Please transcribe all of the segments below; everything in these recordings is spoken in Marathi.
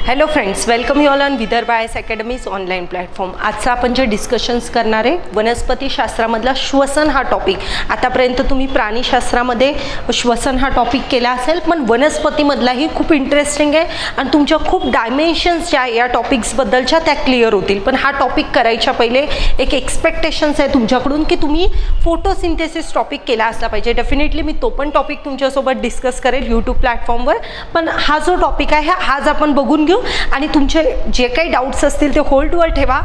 Hello friends, welcome you all on Vidarbha IS academies online platform. आजचा आपण जे डिस्कशन्स करणार आहे वनस्पतीशास्त्रामधला श्वसन हा टॉपिक. आतापर्यंत तुम्ही प्राणीशास्त्रामध्ये श्वसन हा टॉपिक केला असेल, पण वनस्पतीमधलाही खूप इंटरेस्टिंग आहे आणि तुमच्या खूप डायमेन्शन्स ज्या या टॉपिक्सबद्दलच्या त्या क्लिअर होतील. पण हा टॉपिक करायच्या पहिले एक एक्सपेक्टेशन्स आहे तुमच्याकडून की तुम्ही फोटोसिंथेसिस टॉपिक केला असला पाहिजे. डेफिनेटली मी तो पण टॉपिक तुमच्यासोबत डिस्कस करेल यूट्यूब प्लॅटफॉर्मवर. पण हा जो टॉपिक आहे आज आपण बघून घेऊ आणि तुमचे जे काही डाउट्स असतील ते होल्डवर ठेवा.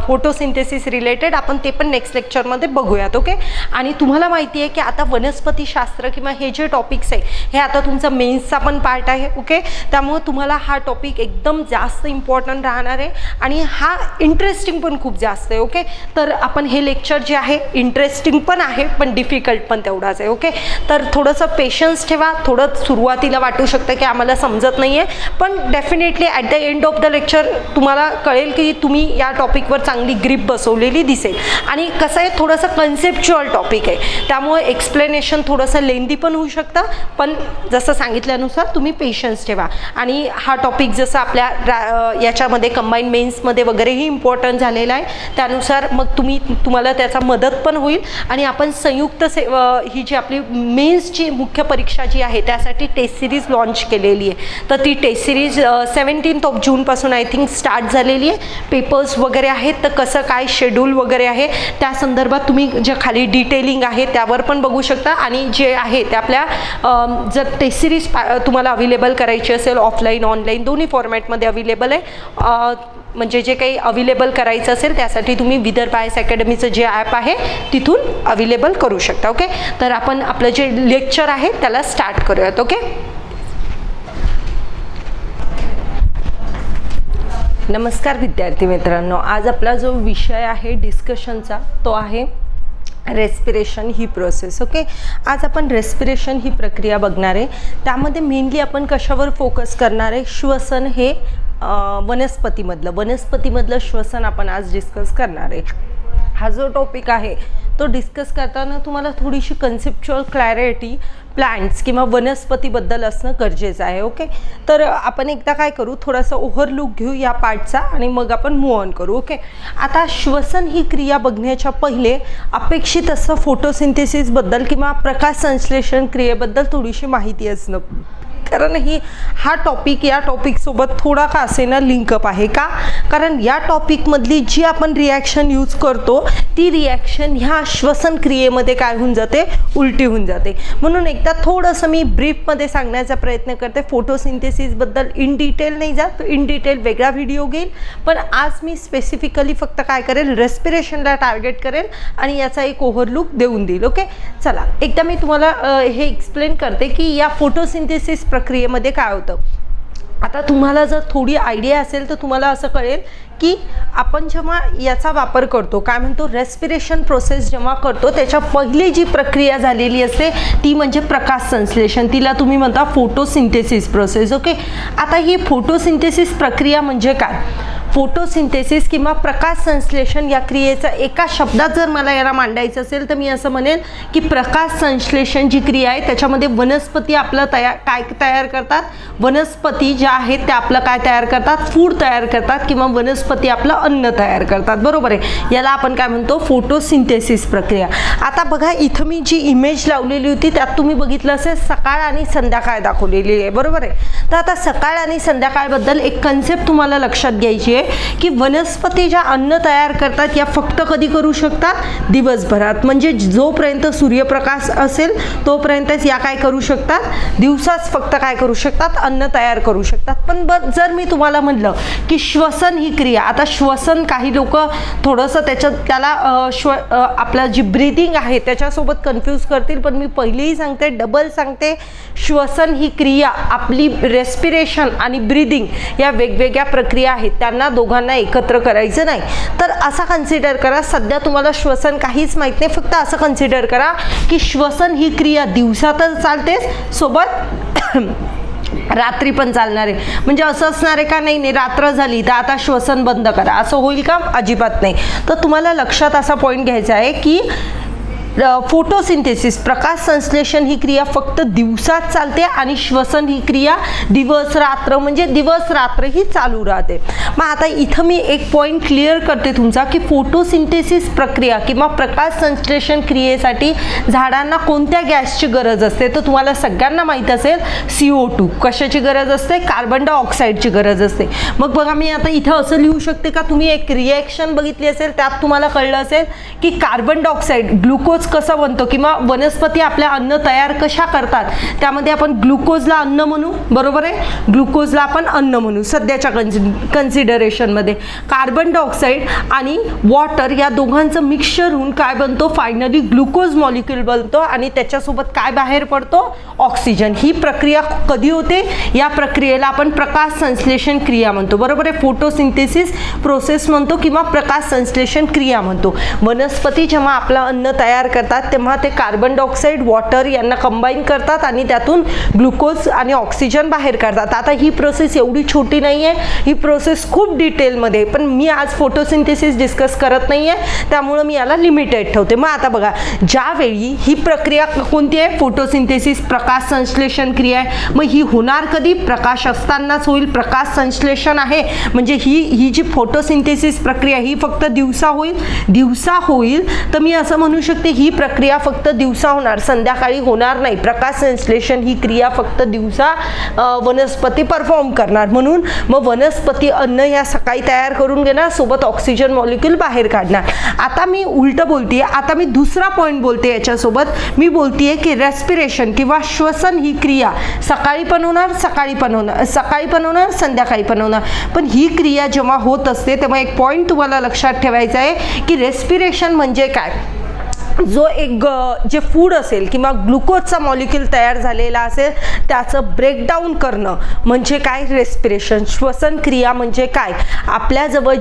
फोटोसिंथेसिस रिलेटेड आपण ते पण नेक्स्ट लेक्चरमध्ये बघूयात. ओके. आणि तुम्हाला माहिती आहे की आता वनस्पतीशास्त्र किंवा हे जे टॉपिक्स आहे हे आता तुमचा मेन्सचा पण पार्ट आहे. ओके. त्यामुळे तुम्हाला हा टॉपिक एकदम जास्त इम्पॉर्टंट राहणार आहे आणि हा इंटरेस्टिंग पण खूप जास्त आहे. ओके. तर आपण हे लेक्चर जे आहे इंटरेस्टिंग पण आहे पण डिफिकल्ट पण तेवढाच आहे. ओके. तर थोडंसं पेशन्स ठेवा. थोडं सुरुवातीला वाटू शकतं की आम्हाला समजत नाही आहे, पण definitely at the end of the lecture तुम्हाला कळेल की तुम्ही या टॉपिकवर चांगली ग्रीप बसवलेली दिसेल. आणि कसं आहे, थोडंसं कन्सेप्च्युअल टॉपिक आहे त्यामुळे एक्सप्लेनेशन थोडंसं लेंदी पण होऊ शकतं, पण जसं सांगितल्यानुसार तुम्ही पेशन्स ठेवा. आणि हा टॉपिक जसं आपल्या याच्यामध्ये कंबाईन मेन्समध्ये वगैरेही इम्पॉर्टंट झालेला आहे, त्यानुसार मग तुम्हाला त्याचा मदत पण होईल. आणि आपण संयुक्त ही जी आपली मेन्सची मुख्य परीक्षा जी आहे त्यासाठी टेस्ट सिरीज लॉन्च केलेली आहे. तर ती टेस्ट सिरीज 17 जूनपासून आय थिंक स्टार्ट झालेली आहे. पेपर्स वगैरे आहेत, तर कसं काय शेड्यूल वगैरे आहे त्या संदर्भात तुम्ही जे खाली डिटेलिंग आहे त्यावर पण बघू शकता. आणि जे आहे ते आपल्या जर टेस्ट सिरीज तुम्हाला अवेलेबल करायची असेल ऑफलाईन ऑनलाईन दोन्ही फॉर्मॅटमध्ये अवेलेबल आहे. म्हणजे जे काही अवेलेबल करायचं असेल त्यासाठी तुम्ही विदर्भ आयएस अकॅडमीचं जे ॲप आहे तिथून अवेलेबल करू शकता. ओके. तर आपण आपलं जे लेक्चर आहे त्याला स्टार्ट करूयात. ओके. नमस्कार विद्यार्थी मित्रांनो, आज आपला जो विषय आहे डिस्कशनचा तो आहे रेस्पिरेशन ही प्रोसेस. ओके. आज आपण रेस्पिरेशन ही प्रक्रिया बघणार आहे. त्यामध्ये मेनली आपण कशावर फोकस करणार आहे, श्वसन हे वनस्पतीमधलं श्वसन आपण आज डिस्कस करणार आहे. हा जो टॉपिक आहे तो डिस्कस करताना तुम्हाला थोडीशी कन्सेप्च्युअल क्लॅरिटी प्लांट्स किंवा वनस्पतीबद्दल असणं गरजेचं आहे. ओके. तर आपण एकदा काय करू, थोडासा ओव्हरलुक घेऊ या पार्टचा आणि मग आपण मूव्ह ऑन करू. ओके. आता श्वसन ही क्रिया बघण्याच्या पहिले अपेक्षित असं फोटोसिंथेसिसबद्दल किंवा प्रकाश संश्लेषण क्रियेबद्दल थोडीशी माहिती असणं, कारण हा टॉपिक या टॉपिकसोबत थोडा का असेना लिंकअप आहे. का? कारण या टॉपिकमधली जी आपण रिॲक्शन यूज करतो ती रिॲक्शन ह्या श्वसन क्रियेमध्ये काय होऊन जाते, उलटी होऊन जाते. म्हणून एकदा थोडंसं मी ब्रीफमध्ये सांगण्याचा प्रयत्न करते. फोटोसिंथेसिसबद्दल इन डिटेल नाही जात, इन डिटेल वेगळा व्हिडिओ घेईल, पण आज मी स्पेसिफिकली फक्त काय करेल, रेस्पिरेशनला टार्गेट करेल आणि याचा एक ओव्हरलुक देऊन देईल. ओके. चला एकदा मी तुम्हाला हे एक्सप्लेन करते की या फोटोसिंथेसिस प्रक्रियेमध्ये काय होतं. आता तुम्हाला जर थोडी आयडिया असेल तर तुम्हाला असं कळेल की आपण जेव्हा याचा वापर करतो, काय म्हणतो, रेस्पिरेशन प्रोसेस जेव्हा करतो त्याच्या पहिली जी प्रक्रिया झालेली असते ती म्हणजे प्रकाश संश्लेषण. तिला तुम्ही म्हणता फोटोसिंथेसिस प्रोसेस. ओके. आता ही फोटोसिंथेसिस प्रक्रिया म्हणजे काय, फोटोसिंथेसिस किंवा प्रकाश संश्लेषण या क्रियेचा एका शब्दात जर मला याला मांडायचं असेल तर मी असं म्हणेन की प्रकाश संश्लेषण जी क्रिया आहे त्याच्यामध्ये वनस्पती आपलं काय तयार करतात, वनस्पती ज्या आहेत त्या आपलं काय तयार करतात, फूड तयार करतात किंवा वनस्पती आपलं अन्न तयार करतात. बरोबर आहे. याला आपण काय म्हणतो, फोटोसिंथेसिस प्रक्रिया. आता बघा इथं मी जी इमेज लावलेली होती त्यात तुम्ही बघितलं असेल सकाळ आणि संध्याकाळ दाखवलेली आहे. बरोबर आहे. तर आता सकाळ आणि संध्याकाळबद्दल एक कन्सेप्ट तुम्हाला लक्षात घ्यायची आहे की वनस्पती ज्या अन्न तयार करतात या फक्त कधी करू शकतात, दिवसभरात. म्हणजे जोपर्यंत सूर्यप्रकाश असेल तोपर्यंतच या काय करू शकतात, दिवसाच फक्त काय करू शकतात, अन्न तयार करू शकतात. पण जर मी तुम्हाला म्हटलं की श्वसन ही क्रिया, आता श्वसन काही लोक थोडंसं त्याला आपला जी ब्रीदिंग आहे त्याच्यासोबत कन्फ्यूज करतील, पण मी पहिलेही सांगते, डबल सांगते, श्वसन ही क्रिया आपली रेस्पिरेशन आणि ब्रीदिंग या वेगवेगळ्या प्रक्रिया आहेत त्यांना दोघांना एकत्र करायचं नाही. तर असा कन्सिडर करा, सध्या तुम्हाला श्वसन काहीच माहीत नाही, फक्त असं कन्सिडर करा की श्वसन ही क्रिया दिवसातच चालते, सोबत रात्री पण चालणार आहे. म्हणजे असं असणार आहे का, नाही रात्र झाली तर आता श्वसन बंद करा, असं होईल का, अजिबात नाही. तर तुम्हाला लक्षात असा पॉईंट घ्यायचा आहे की फोटोसिंथेसिस प्रकाश संश्लेषण ही क्रिया फक्त दिवसात चालते आणि श्वसन ही क्रिया दिवस रात्र म्हणजे दिवस रात्र ही चालू राहते. मग आता इथं मी एक पॉईंट क्लिअर करते तुमचा की फोटोसिंथेसिस प्रक्रिया किंवा प्रकाश संश्लेषण क्रियेसाठी झाडांना कोणत्या गॅसची गरज असते. तर तुम्हाला सगळ्यांना माहीत असेल CO2. कशाची गरज असते? कार्बन डायऑक्साईडची गरज असते. मग बघा मी आता इथं असं लिहू शकते का, तुम्ही एक रिॲक्शन बघितली असेल त्यात तुम्हाला कळलं असेल की कार्बन डायऑक्साईड ग्लुकोज कसा बनतो किंवा वनस्पती आपल्या अन्न तयार कशा करतात त्यामध्ये आपण ग्लुकोजला अन्न म्हणू, बरोबर आहे. ग्लुकोजला आपण अन्न म्हणू सध्याच्या कन्सिडरेशनमध्ये. कार्बन डायऑक्साईड आणि वॉटर या दोघांचं मिक्सचर होऊन काय बनतो, फायनली ग्लुकोज मॉलिक्यूल बनतो आणि त्याच्यासोबत काय बाहेर पडतो, ऑक्सिजन. ही प्रक्रिया कधी होते, या प्रक्रियेला आपण प्रकाश संश्लेषण क्रिया म्हणतो, बरोबर आहे. फोटोसिंथेसिस प्रोसेस म्हणतो किंवा प्रकाश संश्लेषण क्रिया म्हणतो. वनस्पती जेव्हा आपलं अन्न तयार करतात तेव्हा ते कार्बन डायऑक्साईड वॉटर यांना कंबाईन करतात आणि त्यातून ग्लुकोज आणि ऑक्सिजन बाहेर काढतात. आता ही प्रोसेस एवढी छोटी नाही आहे, ही प्रोसेस खूप डिटेलमध्ये, पण मी आज फोटोसिंथेसिस डिस्कस करत नाही आहे त्यामुळं मी याला लिमिटेड ठेवते. मग आता बघा, ज्यावेळी ही प्रक्रिया कोणती आहे, फोटोसिंथेसिस प्रकाश संश्लेषण क्रिया आहे. मग ही होणार कधी, प्रकाश असतानाच होईल. प्रकाश संश्लेषण आहे म्हणजे ही जी फोटोसिंथेसिस प्रक्रिया ही फक्त दिवसा होईल. तर मी असं म्हणू शकते ही प्रक्रिया फक्त दिवसा होणार, संध्याकाळी होणार नाही. प्रकाश संश्लेषण ही क्रिया फक्त दिवसा वनस्पती परफॉर्म करणार. म्हणून मग वनस्पती अन्न ह्या सकाळी तयार करून घेणार, सोबत ऑक्सिजन मॉलिक्यूल बाहेर काढणार. आता मी उलटं बोलतेय, आता मी दुसरा पॉईंट बोलते याच्यासोबत. मी बोलतेय की रेस्पिरेशन किंवा श्वसन ही क्रिया सकाळी पण होणार, संध्याकाळी पण होणार. पण ही क्रिया जेव्हा होत असते तेव्हा एक पॉईंट तुम्हाला लक्षात ठेवायचा आहे की रेस्पिरेशन म्हणजे काय. जो एक जे फूड असेल किंवा ग्लुकोजचा मॉलिक्यूल तयार झालेला असेल त्याचं ब्रेकडाऊन करणं म्हणजे काय, रेस्पिरेशन. श्वसन क्रिया म्हणजे काय, आपल्याजवळ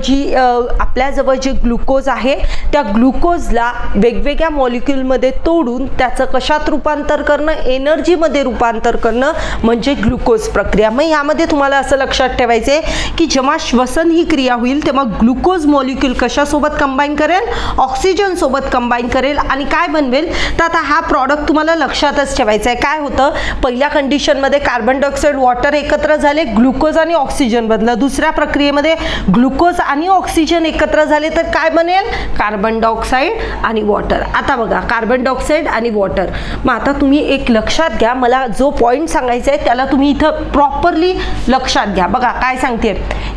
जे ग्लुकोज आहे त्या ग्लुकोजला वेगवेगळ्या मॉलिक्यूलमध्ये तोडून त्याचं कशात रूपांतर करणं, एनर्जीमध्ये रूपांतर करणं म्हणजे ग्लुकोज प्रक्रिया. मग यामध्ये तुम्हाला असं लक्षात ठेवायचं आहे की जेव्हा श्वसन ही क्रिया होईल तेव्हा ग्लुकोज मॉलिक्यूल कशासोबत कंबाईन करेल, ऑक्सिजन सोबत कंबाईन करेल आणि काय बनवेल. तर आता हा प्रॉडक्ट तुम्हाला लक्षातच ठेवायचा आहे. काय होतं, पहिल्या कंडिशनमध्ये कार्बन डायऑक्साईड वॉटर एकत्र झाले, ग्लुकोज आणि ऑक्सिजन बनलं. दुसऱ्या प्रक्रियेमध्ये ग्लुकोज आणि ऑक्सिजन एकत्र झाले तर काय बनेल, कार्बन डायऑक्साईड आणि वॉटर. आता बघा, कार्बन डायऑक्साईड आणि वॉटर. मग आता तुम्ही एक लक्षात घ्या, मला जो पॉईंट सांगायचा आहे त्याला तुम्ही इथं प्रॉपरली लक्षात घ्या. बघा काय सांगते,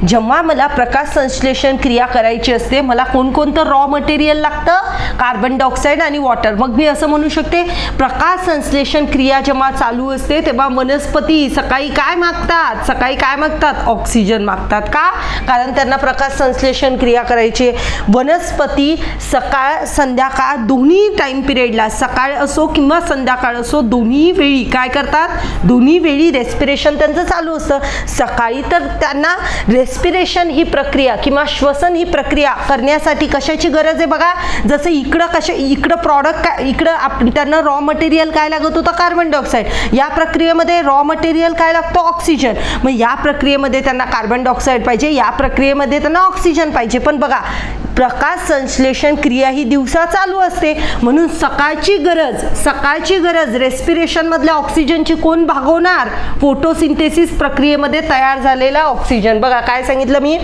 जेव्हा मला प्रकाश संश्लेषण क्रिया करायची असते मला कोणकोणतं रॉ मटेरियल लागतं, कार्बन डायऑक्साईड आणि वॉटर. मग मी असं म्हणू शकते प्रकाश संश्लेषण क्रिया जेव्हा चालू असते तेव्हा वनस्पती सकाळी काय मागतात, ऑक्सिजन मागतात. का, कारण त्यांना प्रकाश संश्लेषण क्रिया करायची. वनस्पती सकाळ संध्याकाळ दोन्ही टाइम पिरियडला, सकाळ असो किंवा संध्याकाळ असो, दोन्ही वेळी काय करतात, दोन्ही वेळी रेस्पिरेशन त्यांचं चालू असतं. सकाळी तर त्यांना रेस्पिरेशन ही प्रक्रिया किंवा श्वसन ही प्रक्रिया करण्यासाठी कशाची गरज आहे बघा. जसं इकडं प्रॉडक्ट काय, इकडं त्यांना रॉ मटेरियल काय लागत होतं, कार्बन डायऑक्साईड. या प्रक्रियेमध्ये रॉ मटेरियल काय लागतं, ऑक्सिजन. मग या प्रक्रियेमध्ये त्यांना कार्बन डायऑक्साईड पाहिजे, या प्रक्रियेमध्ये त्यांना ऑक्सिजन पाहिजे. पण बघा, प्रकाश संश्लेषण क्रिया ही दिवसा चालू असते म्हणून सकाळची गरज रेस्पिरेशन मधल्या ऑक्सिजनची कोण भागवणार, फोटोसिंथेसिस प्रक्रियेमध्ये तयार झालेला ऑक्सिजन. बघा काय सांगितलं मी,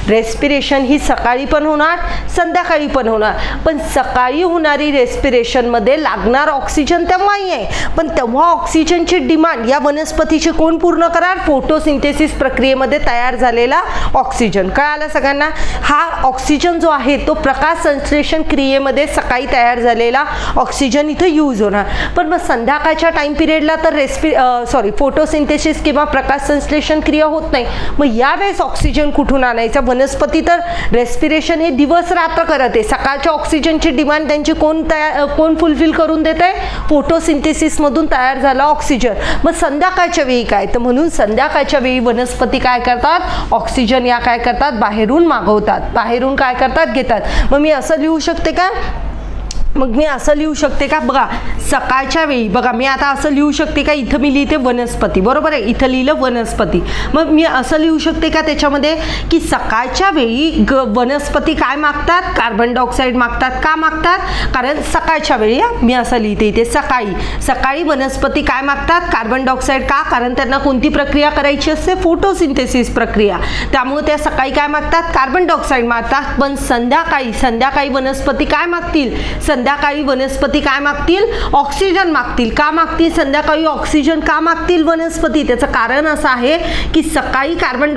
रेस्पिरेशन ही सकाळी पण होणार, संध्याकाळी पण होणार. पण सकाळी होणारी रेस्पिरेशनमध्ये लागणार ऑक्सिजन तेव्हाही आहे, पण तेव्हा ऑक्सिजनची डिमांड या वनस्पतीची कोण पूर्ण करणार, फोटोसिंथेसिस प्रक्रियेमध्ये तयार झालेला ऑक्सिजन. कळालं सगळ्यांना. हा ऑक्सिजन जो आहे तो प्रकाश संश्लेषण क्रियेमध्ये सकाळी तयार झालेला ऑक्सिजन इथं यूज होणार. पण मग संध्याकाळच्या टाइम पिरियडला तर फोटोसिंथेसिस किंवा प्रकाश संश्लेषण क्रिया होत नाही. मग यावेळेस ऑक्सिजन कुठून आणायचा, वनस्पती तर रेस्पिरेशन हे दिवस रात्र करत आहे. सकाळच्या ऑक्सिजनची डिमांड त्यांची कोण फुलफिल करून देत आहे, फोटोसिंथेसिस मधून तयार झाला ऑक्सिजन. मग संध्याकाळच्या वेळी काय, तर म्हणून संध्याकाळच्या वेळी वनस्पती काय करतात, ऑक्सिजन या काय करतात, बाहेरून मागवतात, बाहेरून काय करतात, घेतात. मग मी असं लिहू शकते का, मग मी असं लिहू शकते का, बघा सकाळच्या वेळी, बघा मी आता असं लिहू शकते का, इथं मी लिहिते वनस्पती, बरोबर आहे, इथं लिहिलं वनस्पती. मग मी असं लिहू शकते का त्याच्यामध्ये की सकाळच्या वेळी वनस्पती काय मागतात, कार्बन डायऑक्साईड मागतात. का मागतात, कारण सकाळच्या वेळी, मी असं लिहिते इथे सकाळी वनस्पती काय मागतात, कार्बन डायऑक्साईड. का, कारण त्यांना कोणती प्रक्रिया करायची असते, फोटोसिंथेसिस प्रक्रिया, त्यामुळे त्या सकाळी काय मागतात, कार्बन डायऑक्साईड मागतात. पण संध्याकाळी वनस्पती काय मागतील, संध्याकाळी वनस्पती काय मागतील, ऑक्सिजन मागतील. का मागतील संध्याकाळी ऑक्सिजन, का मागतील वनस्पती, त्याचं कारण असं आहे की सकाळी कार्बन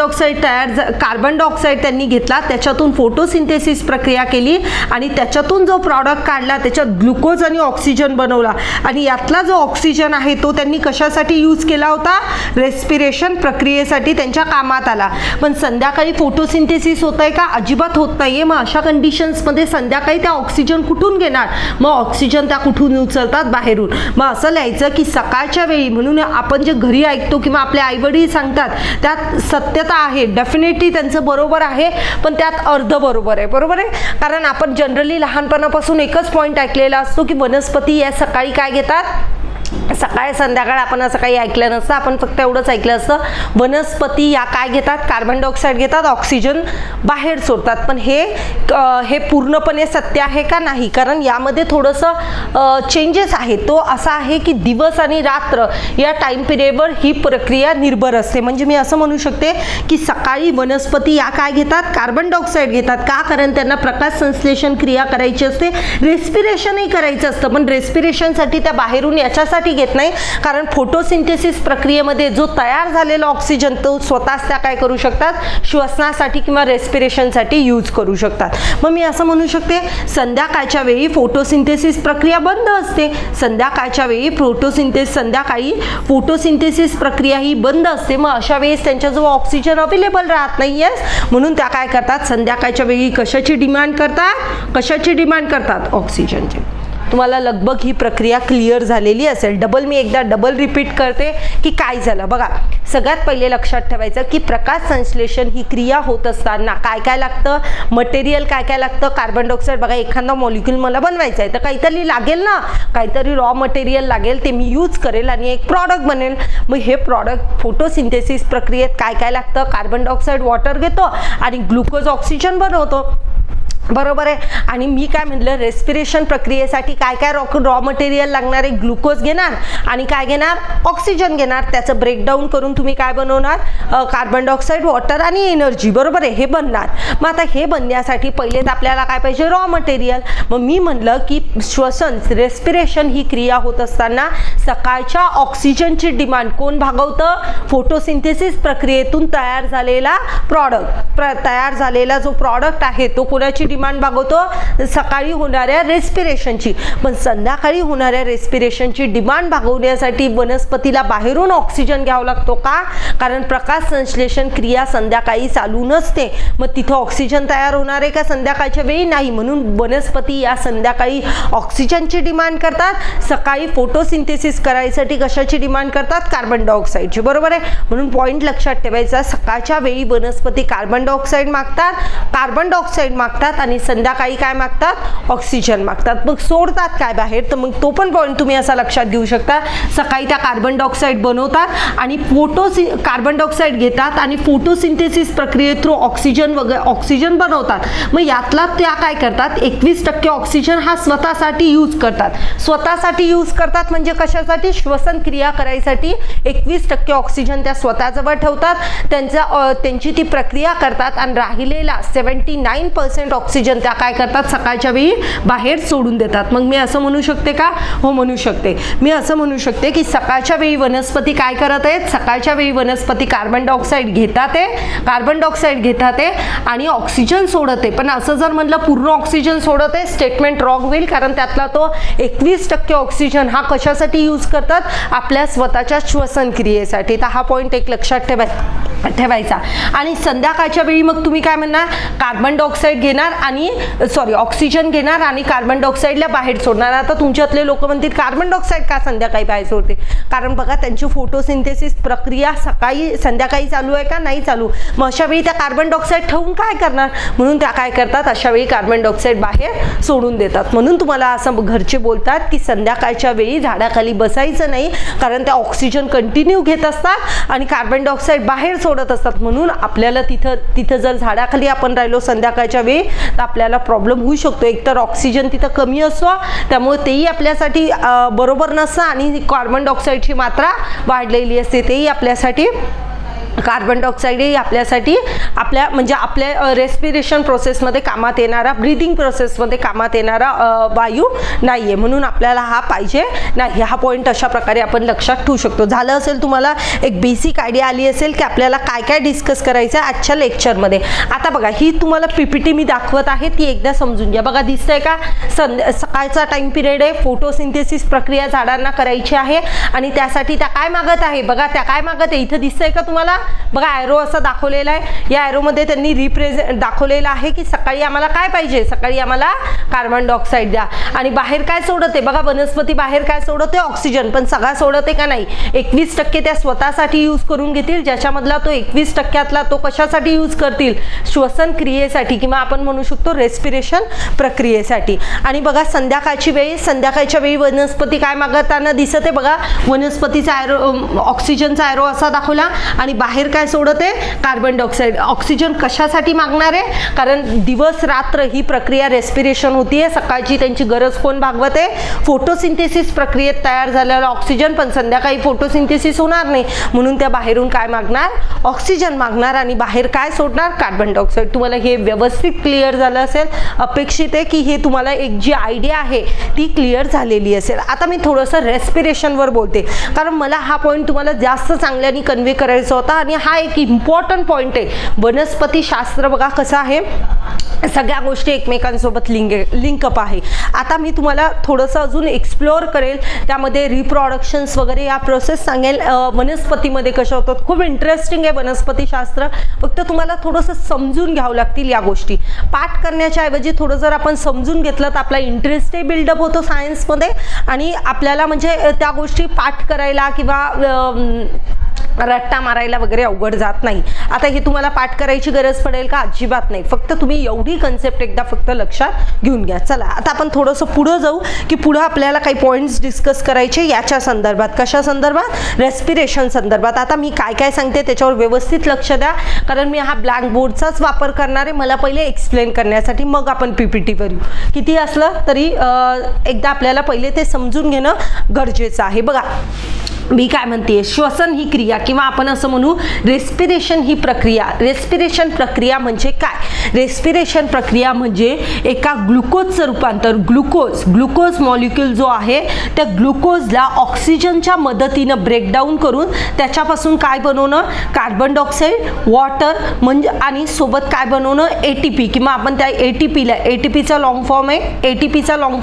डायऑक्साईड त्यांनी घेतला, त्याच्यातून फोटोसिंथेसिस प्रक्रिया केली आणि त्याच्यातून जो प्रॉडक्ट काढला त्याच्यात ग्लुकोज आणि ऑक्सिजन बनवला आणि यातला जो ऑक्सिजन आहे तो त्यांनी कशासाठी यूज केला होता, रेस्पिरेशन प्रक्रियेसाठी त्यांच्या कामात आला. पण संध्याकाळी फोटोसिंथेसिस होत आहे का, अजिबात होत नाहीये. मग अशा कंडिशन्समध्ये संध्याकाळी त्या ऑक्सिजन कुठून घेणार, मग ऑक्सिजन त्या कुठून उचलतात, बाहेरून. मग असं लिहायचं की सकाळच्या वेळी, म्हणून आपण जे घरी ऐकतो किंवा आपले आईवडील सांगतात त्यात सत्यता आहे, डेफिनेटली त्यांचं बरोबर आहे, पण त्यात अर्ध बरोबर आहे, बरोबर आहे. कारण आपण जनरली लहानपणापासून एकच पॉईंट ऐकलेला असतो की वनस्पती या सकाळी काय घेतात, सकाळी संध्याकाळ आपण असं काही ऐकलं नसतं, आपण फक्त एवढंच ऐकलं असतं वनस्पती या काय घेतात, कार्बन डायऑक्साईड घेतात, ऑक्सिजन बाहेर सोडतात. पण हे पूर्णपणे सत्य आहे का, नाही, कारण यामध्ये थोडंसं चेंजेस आहे. तो असा आहे की दिवस आणि रात्र या टाईम पिरियडवर ही प्रक्रिया निर्भर असते. म्हणजे मी असं म्हणू शकते की सकाळी वनस्पती या काय घेतात, कार्बन डायऑक्साईड घेतात. का, कारण त्यांना प्रकाश संश्लेषण क्रिया करायची असते, रेस्पिरेशनही करायचं असतं, पण रेस्पिरेशनसाठी त्या बाहेरून याच्यासाठी घेत नाही, कारण फोटोसिंथेसिस प्रक्रियेमध्ये जो तयार झालेला ऑक्सिजन तो स्वतःच त्या काय करू शकतात, श्वसनासाठी किंवा रेस्पिरेशनसाठी यूज करू शकतात. मग मी असं म्हणू शकते संध्याकाळच्या वेळी फोटोसिंथेसिस प्रक्रिया बंद असते, संध्याकाळच्या वेळी संध्याकाळी फोटोसिंथेसिस प्रक्रिया ही बंद असते. मग अशा वेळेस त्यांच्याजवळ ऑक्सिजन अवेलेबल राहत नाहीये, म्हणून त्या काय करतात, संध्याकाळच्या वेळी कशाची डिमांड करतात, ऑक्सिजनची. तुम्हाला लगभग ही प्रक्रिया क्लिअर झालेली असेल. मी एकदा डबल रिपीट करते की काय झालं. बघा सगळ्यात पहिले लक्षात ठेवायचं की प्रकाश संश्लेषण ही क्रिया होत असताना काय काय लागतं, मटेरियल काय काय लागतं, कार्बन डायऑक्साईड. बघा एखादा मॉलिक्यूल मला बनवायचा आहे तर काहीतरी लागेल ना, काहीतरी रॉ मटेरियल लागेल, ते मी यूज करेल आणि एक प्रॉडक्ट बनेल. मग हे प्रॉडक्ट फोटोसिंथेसिस प्रक्रियेत काय काय लागतं, कार्बन डायऑक्साईड वॉटर घेतो आणि ग्लुकोज ऑक्सिजन बनवतो, बरोबर आहे. आणि मी काय म्हटलं, रेस्पिरेशन प्रक्रियेसाठी काय काय रॉ मटेरियल लागणार आहे, ग्लुकोज घेणार आणि काय घेणार, ऑक्सिजन घेणार. त्याचं ब्रेकडाऊन करून तुम्ही काय बनवणार, कार्बन डायऑक्साईड वॉटर आणि एनर्जी, बरोबर आहे, हे बनणार. मग आता हे बनण्यासाठी पहिलेच आपल्याला काय पाहिजे, रॉ मटेरियल. मग मी म्हणलं की श्वसन रेस्पिरेशन ही क्रिया होत असताना सकाळच्या ऑक्सिजनची डिमांड कोण भागवतं, फोटोसिंथेसिस प्रक्रियेतून तयार झालेला तयार झालेला जो प्रॉडक्ट आहे तो कोणाची डिमांड भागवतो, सकाळी होणाऱ्या रेस्पिरेशनची. पण संध्याकाळी होणाऱ्या रेस्पिरेशनची डिमांड भागवण्यासाठी वनस्पतीला बाहेरून ऑक्सिजन घ्यावा लागतो. का, कारण प्रकाश संश्लेषण क्रिया संध्याकाळी चालू नसते. मग तिथं ऑक्सिजन तयार होणार आहे का संध्याकाळच्या वेळी, नाही. म्हणून वनस्पती या संध्याकाळी ऑक्सिजनची डिमांड करतात, सकाळी फोटोसिंथेसिस करायसाठी कशाची डिमांड करतात, कार्बन डायऑक्साईडची, बरोबर आहे. म्हणून पॉईंट लक्षात ठेवायचा, सकाळच्या वेळी वनस्पती कार्बन डायऑक्साईड मागतात आणि संध्याकाळी काय मागतात, ऑक्सिजन मागतात. मग सोडतात काय बाहेर, तर मग तो पण पॉईंट तुम्ही असा लक्षात घेऊ शकता. सकाळी त्या कार्बन डायऑक्साईड बनवतात आणि कार्बन डायऑक्साईड घेतात आणि फोटोसिंथेसिस प्रक्रिये थ्रू ऑक्सिजन बनवतात. मग यातला त्या काय करतात, 21% ऑक्सिजन हा स्वतःसाठी यूज करतात. म्हणजे कशासाठी, श्वसन क्रिया करायसाठी 21% ऑक्सिजन त्या स्वतःजवळ ठेवतात, त्यांची ती प्रक्रिया करतात आणि राहिलेला 79% ऑक्सिजन त्या काय करतात, सकाळच्या वेळी बाहेर सोडून देतात. मग मी असं म्हणू शकते का, हो म्हणू शकते. मी असं म्हणू शकते की सकाळच्या वेळी वनस्पती काय करत आहेत, सकाळच्या वेळी वनस्पती कार्बन डायऑक्साईड घेतात आणि ऑक्सिजन सोडते. पण असं जर म्हणलं पूर्ण ऑक्सिजन सोडते, स्टेटमेंट रॉंग होईल, कारण त्यातला तो 21% ऑक्सिजन हा कशासाठी यूज करतात, आपल्या स्वतःच्या श्वसन क्रियेसाठी. तर हा पॉईंट एक लक्षात ठेवायचा. आणि संध्याकाळच्या वेळी मग तुम्ही काय म्हणणार, कार्बन डायऑक्साईड घेणार आणि ऑक्सिजन घेणार आणि कार्बन डायऑक्साईडला बाहेर सोडणार. आता तुमच्यातले लोक म्हणतील कार्बन डायऑक्साईड का संध्याकाळी बाहेर सोडते? कारण बघा त्यांची फोटोसिंथेसिस प्रक्रिया सकाळी संध्याकाळी चालू आहे का? नाही चालू. मग अशा वेळी त्या कार्बन डायऑक्साईड ठेवून काय करणार? म्हणून त्या काय करतात, अशा वेळी कार्बन डायऑक्साईड बाहेर सोडून देतात. म्हणून तुम्हाला असं घरचे बोलतात की संध्याकाळच्या वेळी झाडाखाली बसायचं नाही, कारण त्या ऑक्सिजन कंटिन्यू घेत असतात आणि कार्बन डायऑक्साईड बाहेर सोडत असतात. म्हणून आपल्याला तिथं जर झाडाखाली आपण राहिलो संध्याकाळच्या वेळी तर आपल्याला प्रॉब्लेम होऊ शकतो. एकतर ऑक्सिजन तिथं कमी असतो, त्यामुळे तेही आपल्यासाठी बरोबर नसतं आणि कार्बन डायऑक्साईडची मात्रा वाढलेली असते, तेही आपल्यासाठी कार्बन डायऑक्साईड आपल्यासाठी आपल्या रेस्पिरेशन प्रोसेसमध्ये कामात येणारा, ब्रीदिंग प्रोसेसमध्ये कामात येणारा वायू नाही आहे. म्हणून आपल्याला हा पाहिजे नाही. हा पॉईंट अशा प्रकारे आपण लक्षात ठेवू शकतो. झालं असेल तुम्हाला एक बेसिक आयडिया आली असेल की आपल्याला काय काय डिस्कस करायचं आहे आजच्या लेक्चरमध्ये. आता बघा ही तुम्हाला PPT मी दाखवत आहे ती एकदा समजून घ्या. बघा दिसतंय का? सकाळचा टाइम पिरियड आहे, फोटोसिंथेसिस प्रक्रिया झाडांना करायची आहे आणि त्यासाठी त्या काय मागत आहे? बघा त्या काय मागत आहे इथं दिसतंय का तुम्हाला? बघा ॲरो असा दाखवलेला आहे. या ॲरोमध्ये त्यांनी दाखवलेलं आहे की सकाळी आम्हाला काय पाहिजे? सकाळी आम्हाला कार्बन डायऑक्साईड द्या. आणि बाहेर काय सोडते? बघा वनस्पती बाहेर काय सोडते? ऑक्सिजन. पण सगळा सोडते का? नाही. 21% त्या स्वतःसाठी यूज करून घेतील, ज्याच्यामधला तो 21%तला तो कशासाठी यूज करतील? श्वसन क्रियेसाठी किंवा आपण म्हणू शकतो रेस्पिरेशन प्रक्रियेसाठी. आणि बघा संध्याकाळच्या वेळी वनस्पती काय मागताना दिसत आहे? बघा वनस्पतीचा ॲरो, ऑक्सिजनचा ॲरो असा दाखवला आणि बाहेर काय सोडते? Carbon dioxide. ऑक्सिजन कशासाठी मागणार आहे? कारण दिवस रात्र ही प्रक्रिया रेस्पिरेशन होतीये. सकाळची त्यांची गरज कोण भागवते? फोटोसिंथेसिस प्रक्रियेत तयार झालेला ऑक्सिजन. पण संध्याकाळी फोटोसिंथेसिस होणार नाही, म्हणून त्या बाहेरून काय मागणार? ऑक्सिजन मागणार आणि बाहेर काय सोडणार? Carbon dioxide. तुम्हाला हे व्यवस्थित क्लिअर झालं असेल. अपेक्षित आहे की हे तुम्हाला एक जी आयडिया आहे ती क्लिअर झालेली असेल. आता मी थोडंसं रेस्पिरेशनवर बोलते, कारण मला हा पॉईंट तुम्हाला जास्त चांगल्याने कन्वे करायचा होता आणि हा एक इम्पॉर्टंट पॉईंट आहे. वनस्पती शास्त्र बघा कसं आहे, सगळ्या गोष्टी एकमेकांसोबत लिंकअप आहे. आता मी तुम्हाला थोडंसं अजून एक्सप्लोअर करेल, त्यामध्ये रिप्रोडक्शन्स वगैरे या प्रोसेस सांगेल. वनस्पतीमध्ये कशा होतात. खूप इंटरेस्टिंग आहे वनस्पतीशास्त्र. फक्त तुम्हाला थोडंसं समजून घ्यावं लागतील या गोष्टी. पाठ करण्याच्या ऐवजी थोडं जर आपण समजून घेतलं तर आपला इंटरेस्टही बिल्डअप होतो सायन्समध्ये आणि आपल्याला म्हणजे त्या गोष्टी पाठ करायला किंवा रट्टा मारायला वगैरे अवघड जात नाही. आता हे तुम्हाला पाठ करायची गरज पडेल का? अजिबात नाही. फक्त तुम्ही एवढी कन्सेप्ट एकदा फक्त लक्षात घेऊन घ्या. चला आता आपण थोडंसं पुढं जाऊ की पुढं आपल्याला काही पॉईंट्स डिस्कस करायचे याच्या संदर्भात. कशा संदर्भात? रेस्पिरेशन संदर्भात. आता मी काय काय सांगते त्याच्यावर व्यवस्थित लक्ष द्या, कारण मी हा ब्लॅक बोर्डचाच वापर करणार आहे. मला पहिले एक्सप्लेन करण्यासाठी मग आपण PPT करू. किती असलं तरी एकदा आपल्याला पहिले ते समजून घेणं गरजेचं आहे. बघा मी काय म्हणते, श्वसन ही क्रिया किंवा आपण असं म्हणू रेस्पिरेशन ही प्रक्रिया. रेस्पिरेशन प्रक्रिया म्हणजे काय? रेस्पिरेशन प्रक्रिया म्हणजे एका ग्लुकोजचं रूपांतर, ग्लुकोज मॉलिक्यूल जो आहे त्या ग्लुकोजला ऑक्सिजनच्या मदतीनं ब्रेकडाऊन करून त्याच्यापासून काय बनवणं? कार्बन डायऑक्साईड, वॉटर म्हणजे आणि सोबत काय बनवणं? ATP किंवा आपण त्या ATPचा लॉंग फॉर्म आहे. ATPचा लॉंग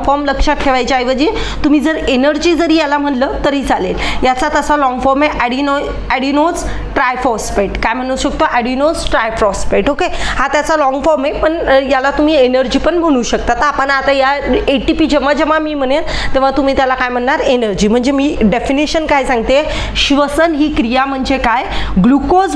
फॉर्म लक्षात ठेवायच्या ऐवजी तुम्ही जर एनर्जी जरी याला म्हणलं तरी चालेल. याचा तसा लॉंग फॉर्म आहे ॲडिनोज ट्रायफॉस्फेट. काय म्हणू शकतो? ॲडिनोज ट्रायफॉस्फेट. ओके, हा त्याचा लॉंग फॉर्म आहे, पण याला तुम्ही एनर्जी पण म्हणू शकता. तर आपण आता या ATP जेव्हा मी म्हणेन तेव्हा तुम्ही त्याला काय म्हणणार? एनर्जी. म्हणजे मी डेफिनेशन काय सांगते, श्वसन ही क्रिया म्हणजे काय? ग्लुकोज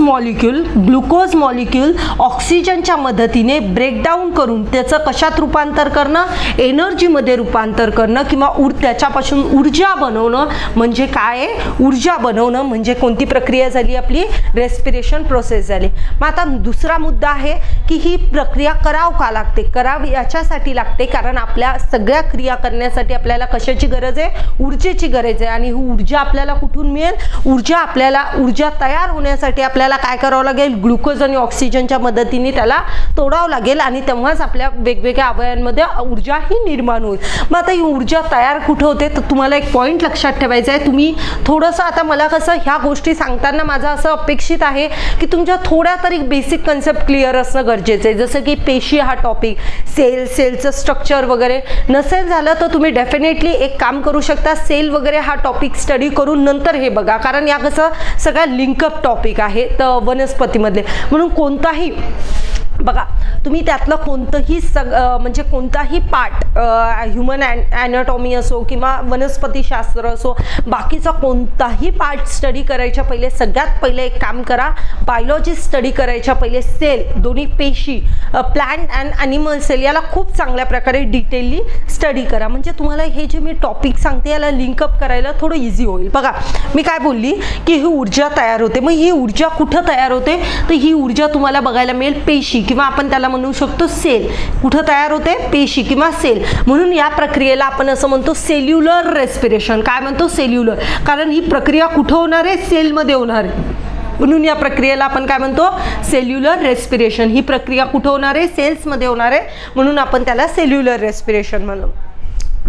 मॉलिक्यूल ऑक्सिजनच्या मदतीने ब्रेकडाऊन करून त्याचं कशात रूपांतर करणं? एनर्जीमध्ये रूपांतर करणं किंवा त्याच्यापासून ऊर्जा बनवणं. म्हणजे काय? ऊर्जा बनवणं म्हणजे कोणती प्रक्रिया झाली? आपली रेस्पिरेशन प्रोसेस झाली. मग आता दुसरा मुद्दा आहे की ही प्रक्रिया करावं का लागते? करावी याच्यासाठी लागते कारण आपल्या सगळ्या क्रिया करण्यासाठी आपल्याला कशाची गरज आहे? ऊर्जेची गरज आहे. आणि ही ऊर्जा आपल्याला कुठून मिळेल? ऊर्जा तयार होण्यासाठी आपल्याला काय करावं लागेल? ग्लुकोज आणि ऑक्सिजनच्या मदतीने त्याला तोडावं लागेल आणि तेव्हाच आपल्या वेगवेगळ्या अवयवांमध्ये ऊर्जा ही निर्माण होईल. मग आता ही ऊर्जा तयार कुठं होते? तर तुम्हाला एक पॉईंट लक्षात ठेवायचं आहे. तुम्ही थोडंसं आता मला कसं ह्या गोष्टी सांगताना माझं असं अपेक्षित आहे की तुमच्या थोड्या तरी बेसिक कन्सेप्ट क्लिअर असणं गरजेचं आहे. जसं की पेशी हा टॉपिक, सेलचं स्ट्रक्चर वगैरे नसेल झालं तर तुम्ही डेफिनेटली एक काम करू शकता, सेल वगैरे हा टॉपिक स्टडी करून नंतर हे बघा, कारण या कसं सगळ्या लिंकअप टॉपिक आहे तर वनस्पतीमधले. म्हणून कोणताही बघा, तुम्ही त्यातलं कोणतंही म्हणजे कोणताही पार्ट, ह्युमन ॲनाटॉमी असो किंवा वनस्पतीशास्त्र असो, बाकीचा कोणताही पार्ट स्टडी करायच्या पहिले सगळ्यात पहिले एक काम करा, बायोलॉजी स्टडी करायच्या पहिले सेल, दोन्ही पेशी, प्लांट अँड ॲनिमल सेल याला खूप चांगल्या प्रकारे डिटेलली स्टडी करा. म्हणजे तुम्हाला हे जे मी टॉपिक सांगते याला लिंकअप करायला थोडं इझी होईल. बघा, मी काय बोलली की ही ऊर्जा तयार होते. मग ही ऊर्जा कुठं तयार होते? तर ही ऊर्जा तुम्हाला बघायला मिळेल पेशी किंवा आपण त्याला म्हणू शकतो सेल. कुठं तयार होते? पेशी किंवा सेल. म्हणून या प्रक्रियेला आपण असं म्हणतो सेल्युलर रेस्पिरेशन. काय म्हणतो? सेल्युलर. कारण ही प्रक्रिया कुठं होणार आहे? सेलमध्ये होणार आहे. म्हणून या प्रक्रियेला आपण काय म्हणतो? Cellular respiration. ही प्रक्रिया कुठं होणार आहे? सेल्समध्ये होणार आहे. म्हणून आपण त्याला सेल्युलर रेस्पिरेशन म्हणू.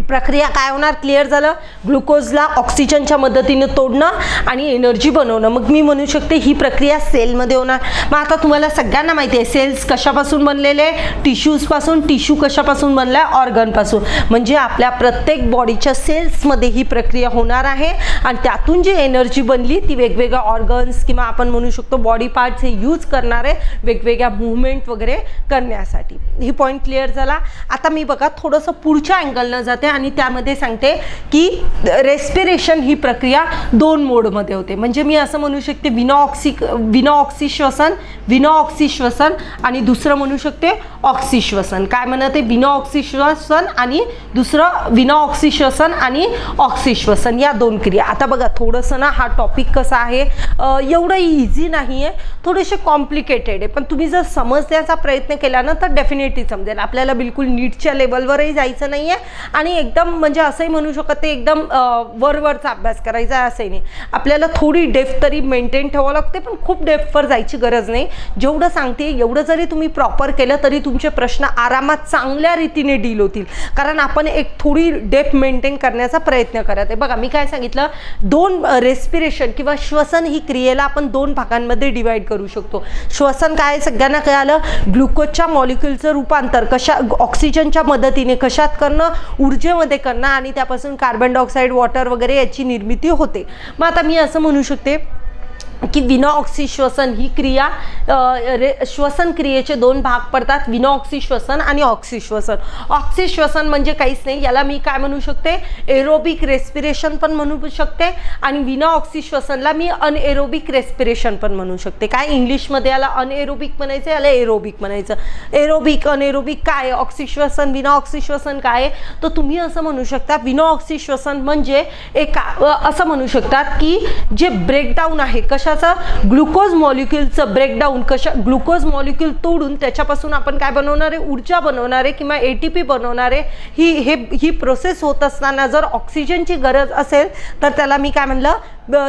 प्रक्रिया काय होणार? क्लिअर झालं. ग्लुकोजला ऑक्सिजनच्या मदतीने तोडणं आणि एनर्जी बनवणं. मग मी म्हणू शकते ही प्रक्रिया सेलमध्ये होणार. मग आता तुम्हाला सगळ्यांना माहिती आहे सेल्स कशापासून बनलेले? टिश्यूजपासून. टिश्यू कशापासून बनलाय? ऑर्गनपासून. म्हणजे आपल्या प्रत्येक बॉडीच्या सेल्समध्ये ही प्रक्रिया होणार आहे आणि त्यातून जी एनर्जी बनली ती वेगवेगळ्या ऑर्गन्स किंवा आपण म्हणू शकतो बॉडी पार्ट्स हे यूज करणार आहे वेगवेगळ्या मूव्हमेंट वगैरे करण्यासाठी. ही पॉईंट क्लिअर झाला. आता मी बघा थोडंसं पुढच्या अँगलनं जाते आणि त्यामध्ये सांगते की रेस्पिरेशन ही प्रक्रिया दोन मोडमध्ये होते. म्हणजे मी असं म्हणू शकते विना ऑक्सी श्वसन आणि दुसरं म्हणू शकते ऑक्सी श्वसन. काय म्हणते? विना ऑक्सी श्वसन आणि दुसरं विना ऑक्सी श्वसन आणि ऑक्सी श्वसन या दोन क्रिया. आता बघा थोडंसं ना हा टॉपिक कसा आहे, एवढं इझी नाही आहे, थोडेसे कॉम्प्लिकेटेड आहे. पण तुम्ही जर समजण्याचा प्रयत्न केला ना तर डेफिनेटली समजेल. आपल्याला बिलकुल नीटच्या लेवलवरही जायचं नाही आहे आणि एकदम म्हणजे असंही म्हणू शकत ते एकदम वरवरचा अभ्यास करायचा आहे असंही नाही. आपल्याला थोडी डेप्थ तरी मेंटेन ठेवावं लागते, पण खूप डेप्थवर जायची गरज नाही. जेवढं सांगते एवढं जरी तुम्ही प्रॉपर केलं तरी तुमचे प्रश्न आरामात चांगल्या रीतीने डील होतील. कारण आपण एक थोडी डेप्थ मेंटेन करण्याचा प्रयत्न करत आहे. बघा मी काय सांगितलं, दोन रेस्पिरेशन किंवा श्वसन ही क्रियेला आपण दोन भागांमध्ये डिवाइड करू शकतो. श्वसन काय सगळ्यांना कळालं? ग्लुकोजच्या मॉलिक्युलचं रूपांतर ऑक्सिजनच्या मदतीने कशात करणं? ऊर्जेमध्ये करणं आणि त्यापासून कार्बन डायऑक्साईड, वॉटर वगैरे याची निर्मिती होते. मग आता मी असं म्हणू शकते की विना ऑक्सी श्वसन ही क्रिया श्वसन क्रियेचे दोन भाग पडतात, विना ऑक्सी श्वसन आणि ऑक्सी श्वसन. ऑक्सी श्वसन म्हणजे काहीच नाही, याला मी काय म्हणू शकते? एरोबिक रेस्पिरेशन पण म्हणू शकते आणि विना ऑक्सी श्वसनला मी अनएरोबिक रेस्पिरेशन पण म्हणू शकते. काय इंग्लिशमध्ये याला अनएरोबिक म्हणायचं, याला एरोबिक म्हणायचं. एरोबिक अनएरोबिक काय? ऑक्सी श्वसन विना ऑक्सी श्वसन काय? तर तुम्ही असं म्हणू शकता विना ऑक्सी श्वसन म्हणजे एक असं म्हणू शकतात की जे ब्रेकडाऊन आहे कशा ग्लुकोज मॉलिक्युलचं ब्रेकडाऊन, ग्लुकोज मॉलिक्युल तोडून त्याच्यापासून आपण काय बनवणार आहे? ऊर्जा बनवणार आहे किंवा ATP बनवणार आहे. ही प्रोसेस होत असताना जर ऑक्सिजनची गरज असेल तर त्याला मी काय म्हणलं?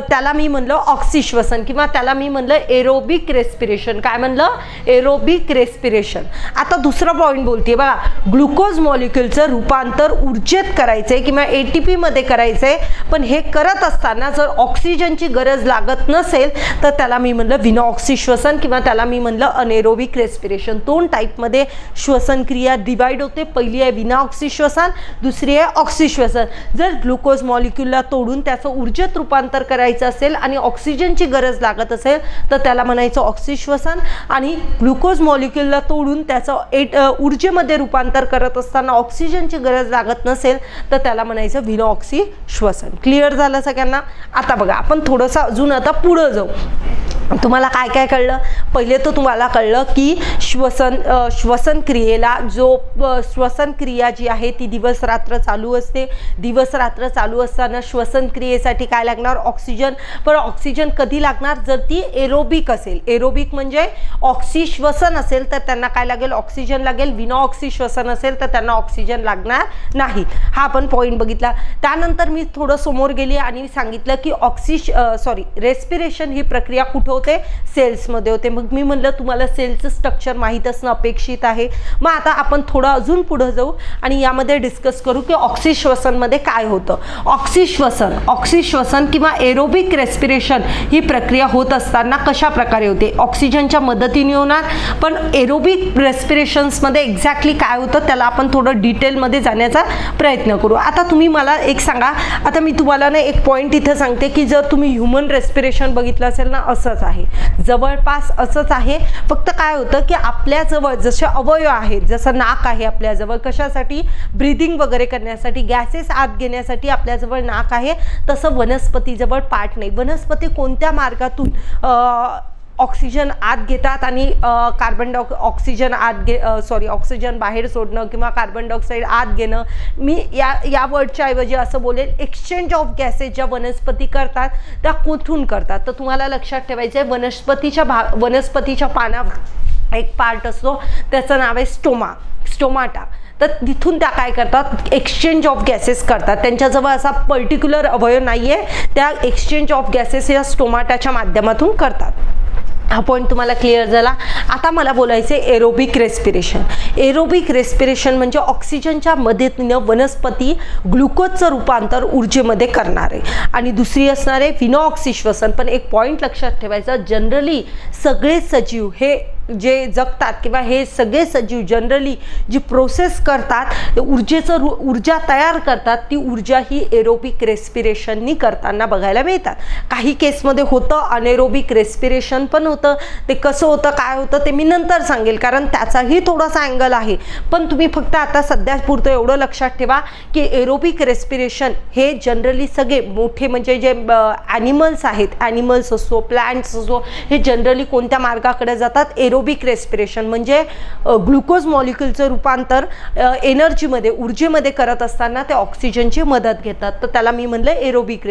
त्याला मी म्हणलं ऑक्सी श्वसन किंवा त्याला मी म्हणलं एरोबिक रेस्पिरेशन. काय म्हणलं? Aerobic respiration. आता दुसरा पॉईंट बोलते बघा, ग्लुकोज मॉलिक्युलचं रूपांतर ऊर्जेत करायचंय किंवा ATP मध्ये करायचंय, पण हे करत असताना जर ऑक्सिजनची गरज लागत नसेल तर त्याला मी म्हणलं विना ऑक्सी श्वसन किंवा त्याला मी म्हणलं अनएरोबिक रेस्पिरेशन. दोन टाईपमध्ये श्वसन क्रिया डिवाइड होते. पहिली आहे विना ऑक्सी श्वसन, दुसरी आहे ऑक्सी श्वसन. जर ग्लुकोज मॉलिक्युलला तोडून त्याचं ऊर्जेत रूपांतर करायचं असेल आणि ऑक्सिजनची गरज लागत असेल तर त्याला म्हणायचं ऑक्सी श्वसन. आणि ग्लुकोज मॉलिक्युलला तोडून त्याचं ऊर्जेमध्ये रूपांतर करत असताना ऑक्सिजनची गरज लागत नसेल तर त्याला म्हणायचं विना ऑक्सी श्वसन. क्लिअर झालं सगळ्यांना? आता बघा आपण थोडंसं अजून आता पुढं जाऊ. तुम्हाला काय काय कळलं? पहिले तर तुम्हाला कळलं की श्वसन क्रियेला श्वसन क्रिया जी आहे ती दिवस रात्र चालू असते. दिवस रात्र चालू असताना श्वसन क्रियेसाठी काय लागणार? ऑक्सिजन. पण ऑक्सिजन कधी लागणार? जर ती एरोबिक असेल. एरोबिक म्हणजे ऑक्सी श्वसन असेल तर त्यांना काय लागेल? ऑक्सिजन लागेल. विना ऑक्सी श्वसन असेल तर त्यांना ऑक्सिजन लागणार नाही. हा आपण पॉईंट बघितला. त्यानंतर मी थोडं समोर गेली आणि सांगितलं की रेस्पिरेशन ही प्रक्रिया कुठं होते? सेल्समध्ये होते. मग मी म्हणलं तुम्हाला सेलचं स्ट्रक्चर माहीत असणं अपेक्षित आहे. मग आता आपण थोडं अजून पुढे जाऊ आणि यामध्ये डिस्कस करू की ऑक्सी श्वसनमध्ये काय होतं. ऑक्सी श्वसन किंवा एरोबिक रेस्पिरेशन ही प्रक्रिया होत असताना कशा प्रकारे होते? ऑक्सिजनच्या मदतीने होणार. पण एरोबिक रेस्पिरेशन्समध्ये एक्झॅक्टली काय होतं त्याला आपण थोडं डिटेलमध्ये जाण्याचा प्रयत्न करू. आता तुम्ही मला एक सांगा, आता मी तुम्हाला ना एक पॉईंट इथं सांगते की जर तुम्ही ह्युमन रेस्पिरेशन बघितलं असेल ना असंच तसंच आहे, जवळपास असंच आहे. फक्त काय होतं की आपल्याजवळ जसे अवयव आहेत, जसं नाक आहे आपल्याजवळ कशासाठी, ब्रीदिंग वगैरे करण्यासाठी, गॅसेस आत घेण्यासाठी आपल्याजवळ नाक आहे, तसं वनस्पतीजवळ पाठ नाही. वनस्पती कोणत्या मार्गातून ऑक्सिजन आत घेतात आणि ऑक्सिजन बाहेर सोडणं किंवा कार्बन डायऑक्साईड आत घेणं, मी या वर्डच्या ऐवजी असं बोलेल, एक्सचेंज ऑफ गॅसेस ज्या वनस्पती करतात त्या कुठून करतात. तर तुम्हाला लक्षात ठेवायचं आहे, वनस्पतीच्या पानावर एक पार्ट असतो, त्याचं नाव आहे स्टोमाटा. तर तिथून त्या काय करतात, एक्सचेंज ऑफ गॅसेस करतात. त्यांच्याजवळ असा पर्टिक्युलर अवयव नाही आहे, त्या एक्सचेंज ऑफ गॅसेस या स्टोमाटाच्या माध्यमातून करतात. हा पॉईंट तुम्हाला क्लिअर झाला. आता मला बोलायचं आहे एरोबिक रेस्पिरेशन. एरोबिक रेस्पिरेशन म्हणजे ऑक्सिजनच्या मदतीनं वनस्पती ग्लुकोजचं रूपांतर ऊर्जेमध्ये करणार आहे. आणि दुसरी असणार आहे विनॉक्सी श्वसन. पण एक पॉईंट लक्षात ठेवायचा, जनरली सगळे सजीव हे जे जगतात किंवा हे सगळे सजीव जनरली जी प्रोसेस करतात, ऊर्जा तयार करतात, ती ऊर्जा ही एरोबिक रेस्पिरेशननी करताना बघायला मिळतात. काही केसमध्ये होतं अनेरोबिक रेस्पिरेशन पण होतं. ते कसं होतं, काय होतं ते मी नंतर सांगेल, कारण त्याचाही थोडासा अँगल आहे. पण तुम्ही फक्त आता सध्यापुरतं एवढं लक्षात ठेवा की एरोबिक रेस्पिरेशन हे जनरली सगळे मोठे म्हणजे जे ॲनिमल्स आहेत, ॲनिमल्स असो प्लांट्स असो, हे जनरली कोणत्या मार्गाकडे जातात, एरोबिक रेस्पिरेशन म्हणजे ग्लुकोज मॉलिक्युलचं रूपांतर एनर्जीमध्ये ऊर्जेमध्ये करत असताना ते ऑक्सिजनची मदत घेतात. तर त्याला मी म्हणलं एरोबिक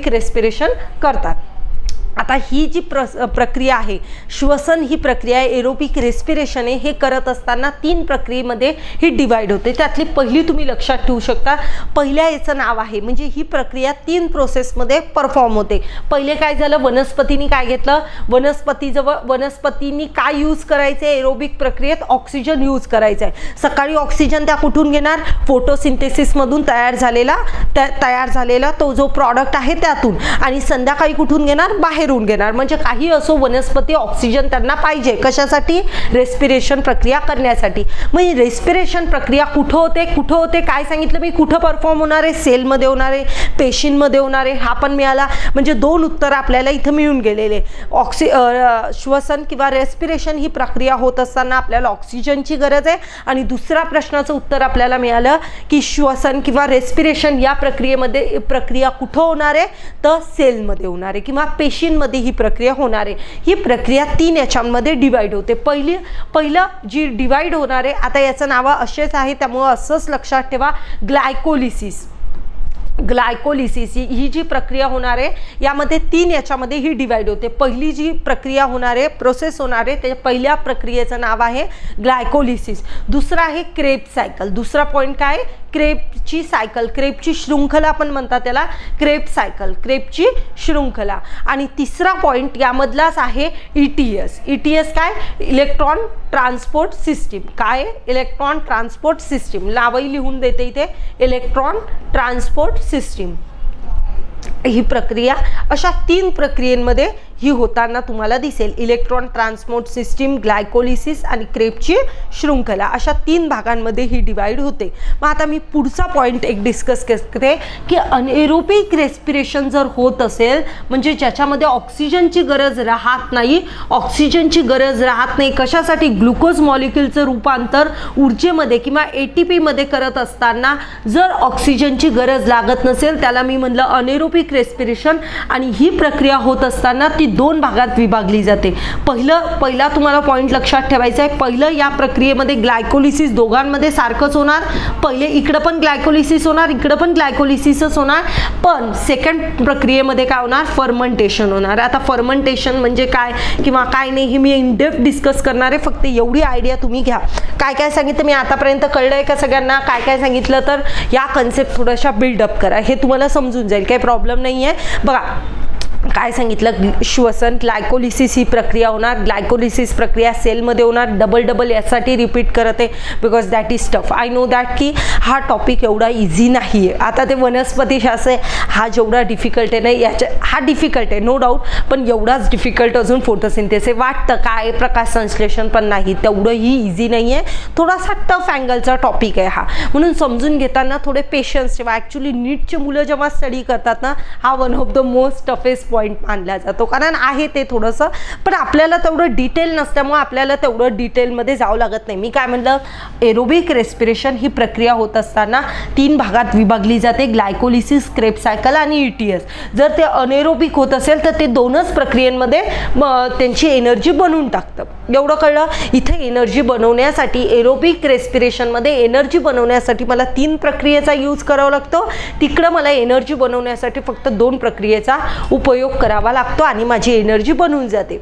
रेस्पिरेशन करतात. आता ही जी प्रक्रिया आहे, श्वसन ही प्रक्रिया आहे, एरोबिक रेस्पिरेशन आहे, हे करत असताना 3 प्रक्रियेमध्ये ही डिवाइड होते. त्यातली पहिली तुम्ही लक्षात ठेवू शकता, पहिल्या याचं नाव आहे, म्हणजे ही प्रक्रिया 3 प्रोसेसमध्ये परफॉर्म होते. पहिले काय झालं, वनस्पतींनी काय घेतलं, वनस्पतींनी काय यूज करायचं आहे एरोबिक प्रक्रियेत, ऑक्सिजन यूज करायचं आहे. सकाळी ऑक्सिजन त्या कुठून घेणार, फोटोसिंथेसिसमधून तयार झालेला तो जो प्रॉडक्ट आहे त्यातून, आणि संध्याकाळी कुठून घेणार, बाहेरून घेणार. म्हणजे काही असो वनस्पती ऑक्सिजन त्यांना पाहिजे कशासाठी, रेस्पिरेशन प्रक्रिया करण्यासाठी. मग रेस्पिरेशन प्रक्रिया कुठं होते काय सांगितलं मी, कुठं परफॉर्म होणार आहे, सेलमध्ये होणार आहे, पेशींमध्ये होणार आहे. हा पण मिळाला. म्हणजे 2 उत्तर आपल्याला इथं मिळून गेलेले. श्वसन किंवा रेस्पिरेशन ही प्रक्रिया होत असताना आपल्याला ऑक्सिजनची गरज आहे. आणि दुसरा प्रश्नाचं उत्तर आपल्याला मिळालं की श्वसन किंवा रेस्पिरेशन या प्रक्रिया कुठं होणार आहे, तर सेलमध्ये होणार आहे किंवा पेशींमध्ये ही प्रक्रिया होणार आहे. ही प्रक्रिया 3 याच्यामध्ये डिवाइड होते. पहिलं जी डिवाइड होणार आहे, आता याचं नाव असेच आहे त्यामुळे असंच लक्षात ठेवा, ग्लायकोलिसिस ही जी प्रक्रिया होणार आहे यामध्ये 3 याच्यामध्ये ही डिवाइड होते. पहिली जी प्रक्रिया होणार आहे, प्रोसेस होणार आहे, त्या पहिल्या प्रक्रियेचं नाव आहे ग्लायकोलिसिस. दुसरा आहे क्रेब्स सायकल. दुसरा पॉईंट काय, क्रेब्सची सायकल, क्रेब्सची शृंखला आपण म्हणतात त्याला, क्रेब्स सायकल, क्रेब्सची शृंखला. आणि तिसरा पॉईंट यामधलाच आहे ETS काय, इलेक्ट्रॉन ट्रान्सपोर्ट सिस्टीम. काय, इलेक्ट्रॉन ट्रान्सपोर्ट सिस्टीम, नावही लिहून देते इथे, इलेक्ट्रॉन ट्रान्सपोर्ट सिस्टीम. ही प्रक्रिया अशा 3 प्रक्रियेमध्ये ही होताना तुम्हाला दिसेल. इलेक्ट्रॉन ट्रान्सपोर्ट सिस्टीम, ग्लायकोलिसिस आणि क्रेब्सची शृंखला, अशा 3 भागांमध्ये ही डिवाइड होते. मग आता मी पुढचा पॉईंट एक डिस्कस करते की अनएरोबिक रेस्पिरेशन जर होत असेल, म्हणजे ज्याच्यामध्ये ऑक्सिजनची गरज राहत नाही, कशासाठी, ग्लुकोज मॉलिक्युलचं रूपांतर ऊर्जेमध्ये किंवा ATP मध्ये करत असताना जर ऑक्सिजनची गरज लागत नसेल, त्याला मी म्हणलं अनएरोबिक रेस्पिरेशन. आणि ही प्रक्रिया होत असताना ती 2 भागात विभागली जाते. पहिला तुम्हाला पॉईंट लक्षात ठेवायचा आहे, पहिलं या प्रक्रियेमध्ये ग्लायकोलिसिस दोघांमध्ये सारखंच होणार. पहिले इकडं पण ग्लायकोलिसिस होणार, इकडं पण ग्लायकोलिसिसच होणार. पण सेकंड प्रक्रियेमध्ये काय होणार, फर्मेंटेशन होणार. आता फर्मेंटेशन म्हणजे काय किंवा काय नाही हे मी इन डेप्थ डिस्कस करणार आहे. फक्त एवढी आयडिया तुम्ही घ्या. काय सांगितलं मी आतापर्यंत, कळलंय का सगळ्यांना काय सांगितलं, तर या कन्सेप्ट थोड्याशा बिल्डअप करा, हे तुम्हाला समजून जाईल, काही प्रॉब्लेम नाही आहे. बघा काय सांगितलं, श्वसन ग्लायकोलिसिस ही प्रक्रिया होणार, ग्लायकोलिसिस प्रक्रिया सेलमध्ये होणार. डबल यासाठी रिपीट करत आहे because that is tough. I know that की हा टॉपिक एवढा इझी नाही आहे. आता ते वनस्पतीशास्त्र हा जेवढा डिफिकल्ट आहे नाही, हा डिफिकल्ट आहे नो डाऊट, पण एवढाच डिफिकल्ट अजून फोटोसिंथेसिस वाटतं. काय प्रकाश संश्लेषण पण नाही, तेवढंही इझी नाही आहे, थोडासा टफ अँगलचा टॉपिक आहे हा. म्हणून समजून घेताना थोडे पेशन्स ठेवा. ॲक्च्युली नीटचे मुलं जेव्हा स्टडी करतात ना, हा one of the most toughest point point मानला जातो, कारण आहे ते थोडंसं, पण आपल्याला तेवढं डिटेल नसल्यामुळे आपल्याला तेवढं डिटेलमध्ये जावं लागत नाही. मी काय म्हणलं, एरोबिक रेस्पिरेशन ही प्रक्रिया होत असताना 3 भागात विभागली जाते, ग्लायकोलिसिस, क्रेब्स सायकल आणि ETS. जर ते अनेरोबिक होत असेल तर ते 2च प्रक्रियेमध्ये त्यांची एनर्जी बनवून टाकतं. एवढं कळलं. इथे एनर्जी बनवण्यासाठी, एरोबिक रेस्पिरेशनमध्ये एनर्जी बनवण्यासाठी मला 3 प्रक्रियेचा यूज करावा लागतो, तिकडं मला एनर्जी बनवण्यासाठी फक्त 2 प्रक्रियेचा उपयोग करावा लागतो आणि माझी एनर्जी बनवून जाते.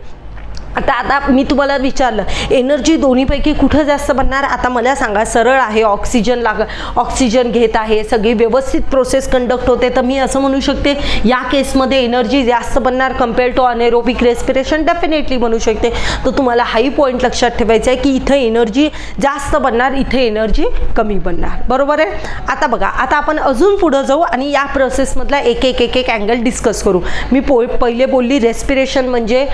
आता मी तुम्हाला विचारलं एनर्जी दोन्हीपैकी कुठं जास्त बनणार. आता मला सांगा, सरळ आहे, ऑक्सिजन घेत आहे, सगळी व्यवस्थित प्रोसेस कंडक्ट होते, तर मी असं म्हणू शकते या केसमध्ये एनर्जी जास्त बनणार compare to anaerobic respiration. Definitely बनू शकते. तर तुम्हाला हाही पॉईंट लक्षात ठेवायचा आहे की इथं एनर्जी जास्त बनणार, इथे एनर्जी कमी बनणार. बरोबर आहे. आता बघा, आता आपण अजून पुढं जाऊ आणि या प्रोसेसमधला एक एक अँगल डिस्कस करू. मी पहिले बोलली रेस्पिरेशन म्हणजे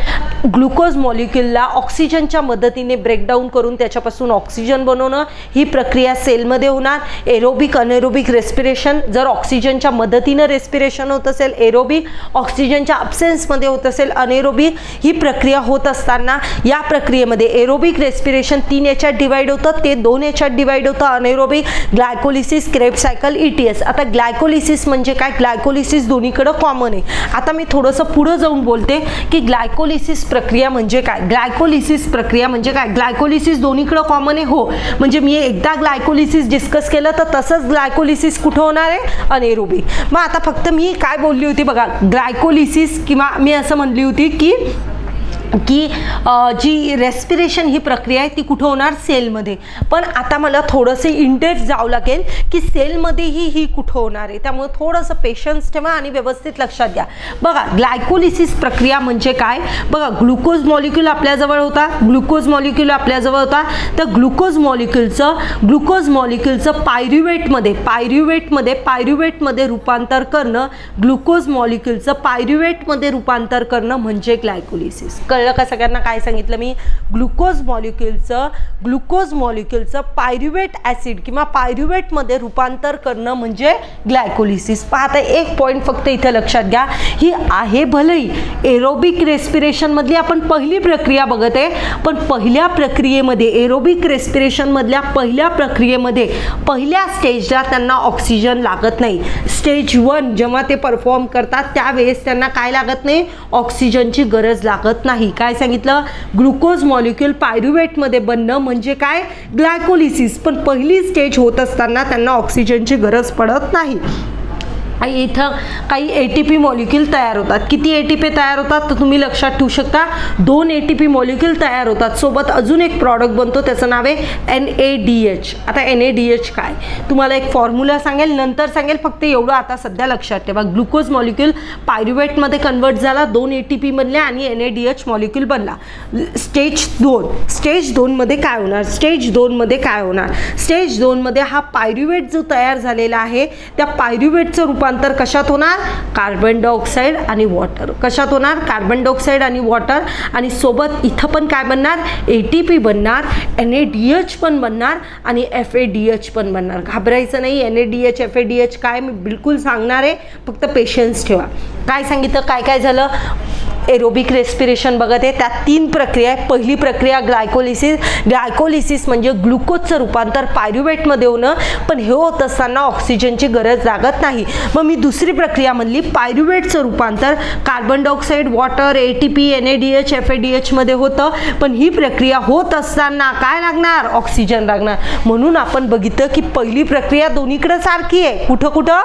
ग्लुकोज मॉलिक्यूलला ऑक्सिजनच्या मदतीने ब्रेकडाऊन करून त्याच्यापासून ऑक्सिजन बनवणं, ही प्रक्रिया सेलमध्ये होणार. एरोबिक अनेरोबिक रेस्पिरेशन, जर ऑक्सिजनच्या मदतीनं रेस्पिरेशन होत असेल एरोबिक, ऑक्सिजनच्या अब्सेन्समध्ये होत असेल अनेरोबिक. ही प्रक्रिया होत असताना या प्रक्रियेमध्ये एरोबिक रेस्पिरेशन 3 याच्यात डिवाइड होतं, ते 2 याच्यात डिवाइड होतं anaerobic, glycolysis, Krebs cycle, ETS. आता ग्लायकोलिसिस म्हणजे काय, ग्लायकोलिसिस दोन्हीकडं कॉमन आहे. आता मी थोडंसं पुढं जाऊन बोलते की ग्लायकोलिसिस प्रक्रिया म्हणजे काय. ग्लायकोलिसिस प्रक्रिया म्हणजे काय, ग्लायकोलिसिस दोन्हीकडे कॉमन आहे. हो, म्हणजे मी एकदा ग्लायकोलिसिस डिस्कस केलं तर तसंच ग्लायकोलिसिस कुठं होणार आहे, अनेरोबिक. मग आता फक्त मी काय बोलली होती बघा, ग्लायकोलिसिस, किंवा मी असं म्हणली होती की जी रेस्पिरेशन ही प्रक्रिया आहे ती कुठं होणार, सेलमध्ये. पण आता मला थोडंसं इनडेप्थ जावं लागेल की सेलमध्येही ही कुठं होणार आहे, त्यामुळे थोडंसं पेशन्स ठेवा आणि व्यवस्थित लक्षात घ्या. बघा, ग्लायकोलिसिस प्रक्रिया म्हणजे काय. बघा, ग्लुकोज मॉलिक्यूल आपल्याजवळ होता, तर ग्लुकोज मॉलिक्यूलचं पायरुवेटमध्ये रूपांतर करणं, ग्लुकोज मॉलिक्यूलचं पायरुवेटमध्ये रूपांतर करणं म्हणजे ग्लायकोलिसिस. कळलं का सगळ्यांना काय सांगितलं मी. ग्लुकोज मॉलिक्यूलचं पायरुवेट ॲसिड किंवा पायरुवेटमध्ये रूपांतर करणं म्हणजे ग्लायकोलिसिस. आता एक पॉईंट फक्त इथे लक्षात घ्या, ही आहे भलेही एरोबिक रेस्पिरेशनमधली आपण पहिली प्रक्रिया बघत आहे, पण पहिल्या प्रक्रियेमध्ये, एरोबिक रेस्पिरेशनमधल्या पहिल्या प्रक्रियेमध्ये पहिल्या स्टेजला त्यांना ऑक्सिजन लागत नाही. स्टेज 1 जेव्हा ते परफॉर्म करतात त्यावेळेस त्यांना काय लागत नाही, ऑक्सिजनची गरज लागत नाही. काय सांगितलं, ग्लुकोज मॉलिक्यूल पायरुवेटमध्ये बनणं म्हणजे काय, ग्लायकोलिसिस. पण पहिली स्टेज होत असताना त्यांना ऑक्सिजनची गरज पडत नाही. इथं काही ATP मॉलिक्यूल तयार होतात. किती ATP तयार होतात तर तुम्ही लक्षात ठेवू शकता, 2 ATP मॉलिक्यूल तयार होतात. सोबत अजून एक प्रॉडक्ट बनतो, त्याचं नाव आहे NADH. आता NADH काय तुम्हाला एक फॉर्म्युला सांगेल, नंतर सांगेल, फक्त एवढं आता सध्या लक्षात ठेवा. ग्लुकोज मॉलिक्यूल पायरुवेटमध्ये कन्वर्ट झाला 2 ATP मधल्या आणि NADH मॉलिक्यूल बनला. स्टेज 2 मध्ये काय होणार, स्टेज 2 मध्ये हा पायरुवेट जो तयार झालेला आहे त्या पायरुवेटचं रूपांतर कशात होणार, कार्बन डायऑक्साईड आणि वॉटर. कशात होणार, कार्बन डायऑक्साईड आणि वॉटर. आणि सोबत इथं पण काय बनणार, ATP बनणार, NADH पण बनणार आणि FADH पण बनणार. घाबरायचं नाही, NADH FADH काय मी बिलकुल सांगणार आहे, फक्त पेशन्स ठेवा. काय सांगितलं, काय झालं, एरोबिक रेस्पिरेशन बघत आहे, त्यात 3 प्रक्रिया आहे. पहिली प्रक्रिया ग्लायकोलिसिस म्हणजे ग्लुकोजचं रूपांतर पायरुवेटमध्ये होणं, पण हे होत असताना ऑक्सिजनची गरज लागत नाही. मग मी दुसरी प्रक्रिया म्हणली पायरुवेटचं रूपांतर carbon dioxide, water, ATP, NADH FADH मध्ये होतं, पण ही प्रक्रिया होत असताना काय लागणार, ऑक्सिजन लागणार. म्हणून आपण बघितलं की पहिली प्रक्रिया दोन्हीकडे सारखी आहे. कुठं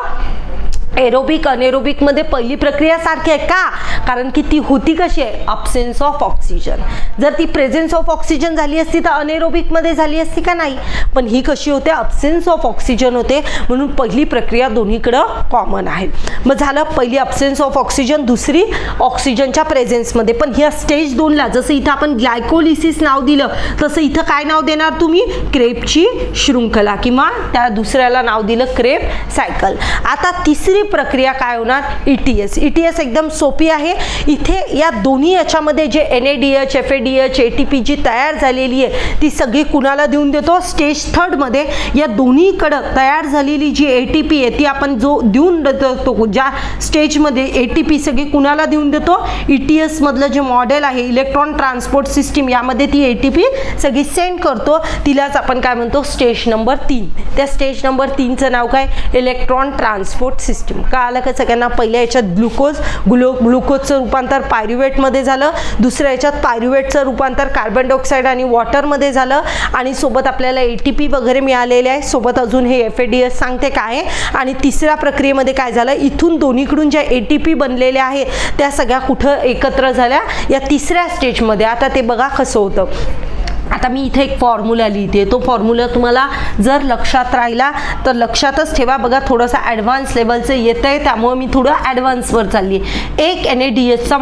एरोबिक अनेरोबिक मध्ये पहिली प्रक्रिया सारखी आहे. का, कारण की ती होती कशी आहे, अब्सेन्स ऑफ ऑक्सिजन. जर ती प्रेझेन्स ऑफ ऑक्सिजन झाली असती तर अनेरोबिक मध्ये झाली असती का नाही, पण ही कशी होते, अब्सेन्स ऑफ ऑक्सिजन होते. म्हणून पहिली प्रक्रिया दोन्हीकडं कॉमन आहे. मग झालं, पहिली अब्सेन्स ऑफ ऑक्सिजन, दुसरी ऑक्सिजनच्या प्रेझेन्समध्ये. पण ह्या स्टेज 2ला जसं इथं आपण ग्लायकोलिसिस नाव दिलं तसं इथं काय नाव देणार तुम्ही, क्रेबची शृंखला, किंवा त्या दुसऱ्याला नाव दिलं क्रेब सायकल. आता तिसरी प्रक्रिया काय होणार, ETS. ETS एकदम सोपी आहे. इथे या दोन्ही याच्यामध्ये जे NADH, FADH, ATP जी तयार झालेली आहे ती सगळी कुणाला देऊन देतो, स्टेज 3 मध्ये या दोन्हीकडं तयार झालेली जी ATP आहे ती आपण जो देऊन देतो, ज्या स्टेजमध्ये ATP सगळी कुणाला देऊन देतो, ETS मधलं जे मॉडेल आहे इलेक्ट्रॉन ट्रान्सपोर्ट सिस्टीम यामध्ये ती ATP सगळी सेंड करतो. तिलाच आपण काय म्हणतो, स्टेज नंबर 3. त्या स्टेज नंबर 3चं नाव काय, इलेक्ट्रॉन ट्रान्सपोर्ट सिस्टीम. का आलं का सगळ्यांना, पहिल्या याच्यात ग्लुकोजचं रूपांतर पायरुवेटमध्ये झालं, दुसऱ्या याच्यात पायरुवेटचं रूपांतर कार्बन डायऑक्साईड आणि वॉटरमध्ये झालं, आणि सोबत आपल्याला ATP वगैरे मिळालेले आहे, सोबत अजून हे FADH सांगते काय. आणि तिसऱ्या प्रक्रियेमध्ये काय झालं, इथून दोन्हीकडून ज्या ATP बनलेल्या आहेत त्या सगळ्या कुठं एकत्र झाल्या, या तिसऱ्या स्टेजमध्ये. आता ते बघा कसं होतं. आता मी इथे एक फॉर्म्युला लिहिते, तो फॉर्म्युला तुम्हाला जर लक्षात राहिला तर लक्षातच ठेवा. बघा थोडंसं ॲडव्हान्स लेवलचं येतं आहे, त्यामुळे मी थोडं ॲडव्हान्सवर चालली आहे. एक NADHचा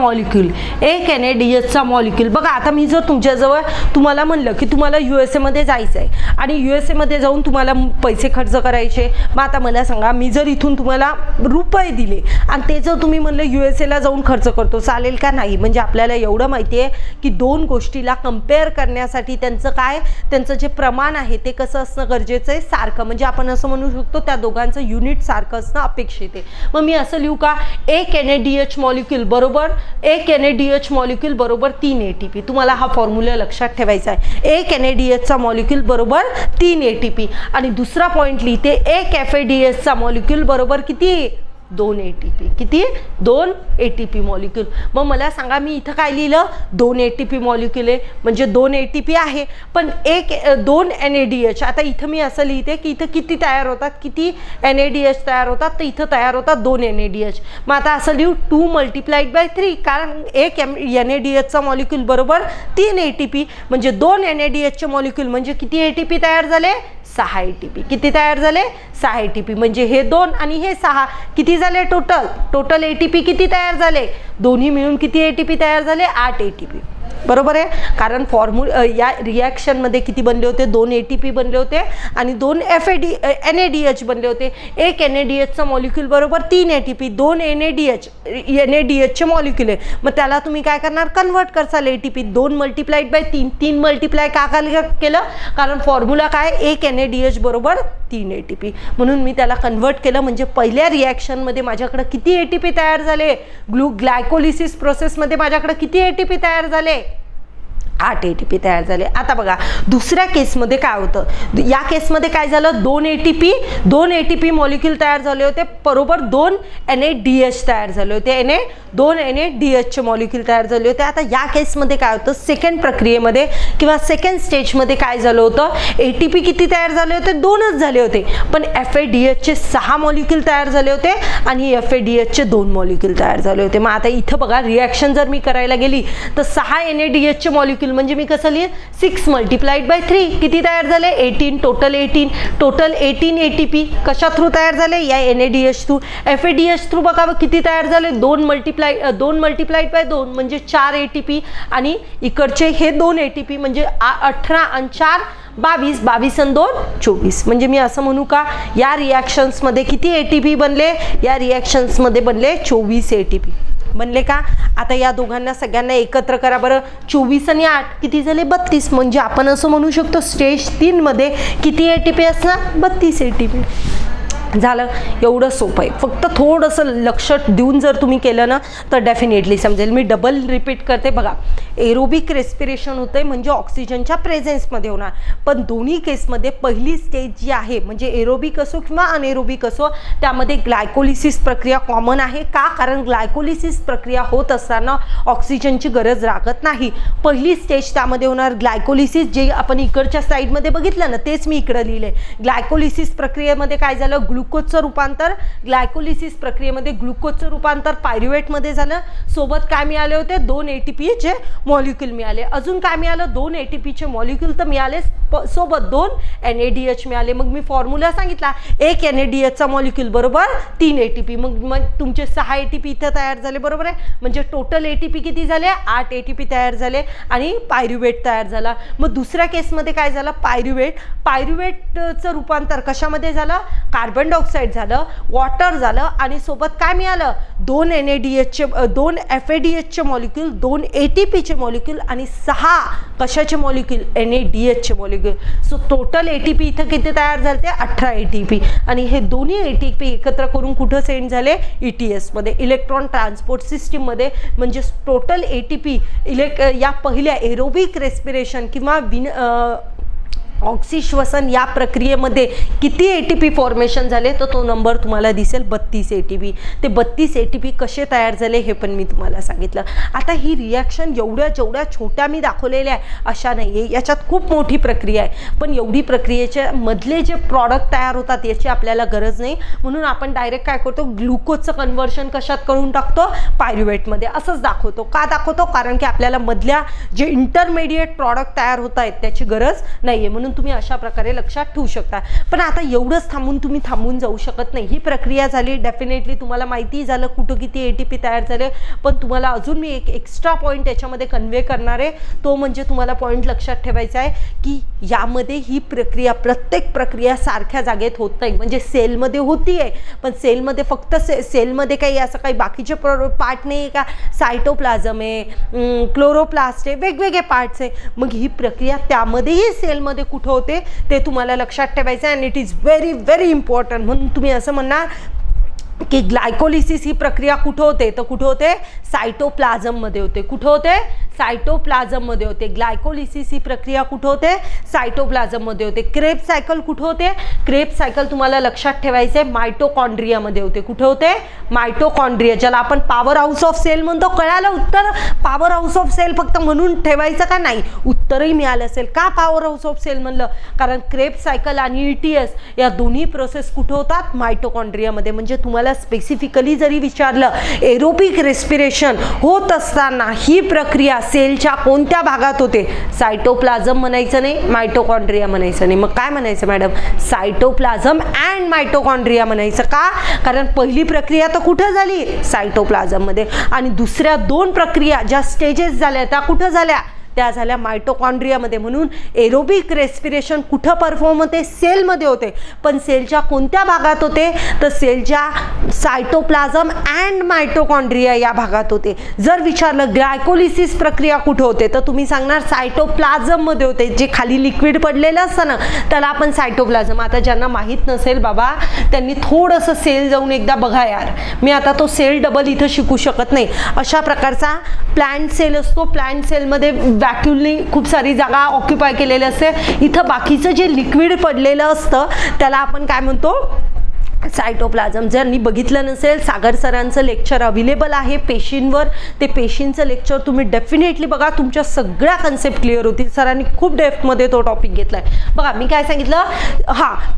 मॉलिक्यूल, बघा आता मी जर तुमच्याजवळ तुम्हाला म्हणलं की तुम्हाला USA मध्ये जायचं आहे आणि USA मध्ये जाऊन तुम्हाला पैसे खर्च करायचे, मग आता मला सांगा, मी जर इथून तुम्हाला रुपये दिले आणि ते जर तुम्ही म्हणलं USA ला जाऊन खर्च करतो, चालेल का, नाही. म्हणजे आपल्याला एवढं माहिती आहे की दोन गोष्टीला कम्पेअर करण्यासाठी त्यांचं जे प्रमाण आहे ते कसं असणं गरजेचं आहे, सारखं. म्हणजे आपण असं म्हणू शकतो त्या दोघांचं युनिट सारखं असणं अपेक्षित आहे. मग मी असं लिहू का, एक NADH मॉलिक्यूल बरोबर 3 ATP. तुम्हाला हा फॉर्म्युला लक्षात ठेवायचा आहे. एक NADHचा मॉलिक्यूल बरोबर 3 ATP. आणि दुसरा पॉईंट लिहिते, एक FADHचा मॉलिक्यूल बरोबर किती, 2 ATP. किती, 2 ATP मॉलिक्यूल. मग मला सांगा, मी इथं काय लिहिलं, 2 ATP मॉलिक्यूल आहे, म्हणजे 2 ATP आहे, पण 2 NADH. आता इथं मी असं लिहिते की इथं किती तयार होतात, किती NADH तयार होतात, तर इथं तयार होतात 2 NADH. मग आता असं लिहू 2 × 3, कारण एक NADHचा मॉलिक्यूल बरोबर 3 ATP, म्हणजे 2 NADHचे मॉलिक्यूल म्हणजे किती ATP तयार झाले, 6 ATP. किती तयार झाले, 6 ATP. म्हणजे हे 2 आणि हे 6 किती झाले, टोटल ATP किती तयार झाले, दोन्ही मिळून किती ATP तयार झाले, 8 ATP. बरोबर आहे, कारण या रिॲक्शनमध्ये किती बनले होते, 2 ATP बनले होते आणि 2 NADH बनले होते. एक NADHचा मॉलिक्यूल बरोबर 3 ATP, 2 NADHचे मॉलिक्यूल आहे. मग त्याला तुम्ही काय करणार, कन्वर्ट करसाल ATP. 2 × 3, 3 मल्टिप्लाय का केलं, कारण फॉर्म्युला काय, एक NADH बरोबर 3 ATP, म्हणून मी त्याला कन्वर्ट केलं. म्हणजे पहिल्या रिॲक्शनमध्ये माझ्याकडे किती ATP तयार झाले, ग्लायकोलिसिस प्रोसेसमध्ये माझ्याकडे किती ATP तयार झाले, 8 ATP तयार झाले. आता बघा दुसऱ्या केसमध्ये काय होतं, या केसमध्ये काय झालं, 2 ATP मॉलिक्यूल तयार झाले होते, बरोबर 2 NADH तयार झाले होते, 2 NADHचे मॉलिक्यूल तयार झाले होते. आता या केसमध्ये काय होतं, सेकंड प्रक्रियेमध्ये किंवा सेकंड स्टेजमध्ये काय झालं होतं, ATP किती तयार झाले होते, 2च झाले होते, पण FADHचे 6 मॉलिक्यूल तयार झाले होते आणि FADHचे 2 मॉलिक्यूल तयार झाले होते. मग आता इथं बघा रिॲक्शन जर मी करायला गेली तर 6 NADHचे मॉलिक्यूल म्हणजे मी कसं लिहिन, 6 × 3 किती तयार झाले, 18. टोटल 18 ATP कशा थ्रू तयार झाले, या NADH थ्रू. FADH थ्रू बघा किती तयार झाले, 2 × 2 म्हणजे 4 ATP आणि इकडचे हे 2 ATP म्हणजे 18 आणि 4 22, 22 आणि 2 24. म्हणजे मी असं म्हणू का, या रिॲक्शन्समध्ये किती ATP बनले, या रिॲक्शन्समध्ये बनले 24 ATP बनले का. आता या दोघांना सगळ्यांना एकत्र करा बरं, 24 आणि 8 किती झाले, 32. म्हणजे आपण असं म्हणू शकतो स्टेज 3 मध्ये किती ATP असणार, 32 ATP. झालं, एवढं सोपं आहे. फक्त थोडंसं लक्ष देऊन जर तुम्ही केलं ना तर डेफिनेटली समजेल. मी डबल रिपीट करते बघा, एरोबिक रेस्पिरेशन होतंय म्हणजे ऑक्सिजनच्या प्रेझेन्समध्ये होणार, पण दोन्ही केसमध्ये पहिली स्टेज जी आहे म्हणजे एरोबिक असो किंवा अनएरोबिक असो त्यामध्ये ग्लायकोलिसिस प्रक्रिया कॉमन आहे. का, कारण ग्लायकोलिसिस प्रक्रिया होत असताना ऑक्सिजनची गरज लागत नाही. पहिली स्टेज त्यामध्ये होणार ग्लायकोलिसिस, जे आपण इकडच्या साईडमध्ये बघितलं ना तेच मी इकडं लिहिलंय. ग्लायकोलिसिस प्रक्रियेमध्ये काय झालं, ग्लुकोजचं रूपांतर, ग्लायकोलिसिस प्रक्रियेमध्ये ग्लुकोजचं रूपांतर पायरुवेटमध्ये झालं. सोबत काय मिळाले होते, 2 ATPचे मॉलिक्यूल मिळाले. अजून काय मिळालं, 2 ATPचे मॉलिक्यूल तर मिळाले, सोबत 2 NADH मिळाले. मग मी फॉर्म्युला सांगितला, एक NADHचा मॉलिक्यूल बरोबर 3 ATP. मग तुमचे 6 ATP इथं तयार झाले, बरोबर आहे. म्हणजे टोटल ATP किती झाले, 8 ATP तयार झाले आणि पायरुवेट तयार झाला. मग दुसऱ्या केसमध्ये काय झालं, पायरुवेटचं रूपांतर कशामध्ये झालं, कार्बन कार्बन डायऑक्साईड झालं, वॉटर झालं आणि सोबत काय मिळालं, 2 NADHचे 2 FADHचे मॉलिक्यूल, 2 ATPचे मॉलिक्यूल आणि 6 कशाचे मॉलिक्यूल, NADHचे मॉलिक्यूल. सो टोटल ATP इथं किती तयार झाले ते 18 ATP आणि हे दोन्ही ATP एकत्र करून कुठं सेंड झाले, ETS मध्ये, इलेक्ट्रॉन ट्रान्सपोर्ट सिस्टीममध्ये. म्हणजे टोटल ATP या पहिल्या एरोबिक रेस्पिरेशन किंवा ऑक्सिश्वसन या प्रक्रियेमध्ये किती ATP फॉर्मेशन झाले तर तो नंबर तुम्हाला दिसेल 32 ATP. ते 32 ATP कसे तयार झाले हे पण मी तुम्हाला सांगितलं. आता ही रिॲक्शन जेवढ्या छोट्या मी दाखवलेल्या आहे अशा नाही आहे, याच्यात खूप मोठी प्रक्रिया आहे. पण एवढी प्रक्रियेच्या मधले जे प्रॉडक्ट तयार होतात याची आपल्याला गरज नाही, म्हणून आपण डायरेक्ट काय करतो, ग्लुकोजचं कन्व्हर्शन कशात करून टाकतो, पायरुवेटमध्ये. असंच दाखवतो. का दाखवतो, कारण की आपल्याला मधल्या जे इंटरमिडिएट प्रॉडक्ट तयार होत आहेत त्याची गरज नाही आहे, म्हणून तुम्ही अशा प्रकारे लक्षात ठेवू शकता. पण आता एवढंच तुम्ही थांबून जाऊ शकत नाही. ही प्रक्रिया झाली, डेफिनेटली तुम्हाला माहिती झालं कुठं किती ATP तयार झाले. पण तुम्हाला अजून मी एक एक्स्ट्रा पॉईंट याच्यामध्ये कन्वे करणार आहे. तो म्हणजे तुम्हाला पॉईंट लक्षात ठेवायचा आहे की यामध्ये ही प्रक्रिया, प्रत्येक प्रक्रिया सारख्या जागेत होत नाही. म्हणजे सेलमध्ये होती आहे, पण सेलमध्ये फक्त सेलमध्ये काही असं काही बाकीचे पार्ट नाही आहे का, सायटोप्लाझम आहे, क्लोरोप्लास्ट आहे, वेगवेगळे पार्ट्स आहे. मग ही प्रक्रिया त्यामध्येही सेलमध्ये कुठं होते ते तुम्हाला लक्षात ठेवायचं आहे. And it is very very important. म्हणून तुम्ही असं म्हणणार की ग्लायकोलिसिस ही प्रक्रिया कुठं होते तर कुठं होते, सायटोप्लाझममध्ये होते. कुठं होते, सायटोप्लाझममध्ये होते. ग्लायकोलिसिस ही प्रक्रिया कुठं होते, सायटोप्लाझममध्ये होते. क्रेब्स सायकल कुठं होते, क्रेब्स सायकल तुम्हाला लक्षात ठेवायचे मायटोकॉन्ड्रियामध्ये होते. कुठं होते, मायटोकॉन्ड्रिया, ज्याला आपण पॉवर हाऊस ऑफ सेल म्हणतो. कळालं उत्तर, पॉवर हाऊस ऑफ सेल फक्त म्हणून ठेवायचं का नाही, उत्तरही मिळालं असेल. का पॉवर हाऊस ऑफ सेल म्हणलं, कारण क्रेब्स सायकल आणि ETS या दोन्ही प्रोसेस कुठं होतात, मायटोकॉन्ड्रियामध्ये. म्हणजे तुम्हाला स्पेसिफिकली जरी विचारलं एरोबिक रेस्पिरेशन होत असताना ही प्रक्रिया सेलच्या कोणत्या भागात होते, सायटोप्लाझम म्हणायचं नाही, मायटोकॉन्ड्रिया म्हणायचं नाही. मग काय म्हणायचं मॅडम, सायटोप्लाझम अँड मायटोकॉन्ड्रिया म्हणायचं. का, कारण पहिली प्रक्रिया तर कुठं झाली, सायटोप्लाझममध्ये, आणि दुसऱ्या 2 प्रक्रिया ज्या स्टेजेस झाल्या त्या कुठं झाल्या, त्या झाल्या मायटोकॉन्ड्रियामध्ये. म्हणून एरोबिक रेस्पिरेशन कुठं परफॉर्म होते, सेलमध्ये होते. पण सेलच्या कोणत्या भागात होते तर सेलच्या सायटोप्लाझम अँड मायटोकॉन्ड्रिया या भागात होते. जर विचारलं ग्लायकोलिसिस प्रक्रिया कुठं होते तर तुम्ही सांगणार सायटोप्लाझममध्ये होते. जे खाली लिक्विड पडलेलं असतं ना त्याला आपण सायटोप्लाझम. आता ज्यांना माहीत नसेल बाबा त्यांनी थोडंसं सेल जाऊन एकदा बघा यार, मी आता तो सेल डबल इथं शिकू शकत नाही. अशा प्रकारचा प्लांट सेल असतो. प्लांट सेलमध्ये वॅक्युलनी खूप सारी जागा ऑक्युपाय केलेली असते. इथं बाकीचं जे लिक्विड पडलेलं असतं त्याला आपण काय म्हणतो, सायटोप्लाझम. ज्यांनी बघितलं नसेल सागर सरांचं लेक्चर अवेलेबल आहे पेशींवर, ते पेशींचं लेक्चर तुम्ही डेफिनेटली बघा, तुमच्या सगळ्या कन्सेप्ट क्लिअर होतील. सरांनी खूप डेप्थमध्ये तो टॉपिक घेतलाय. बघा मी काय सांगितलं,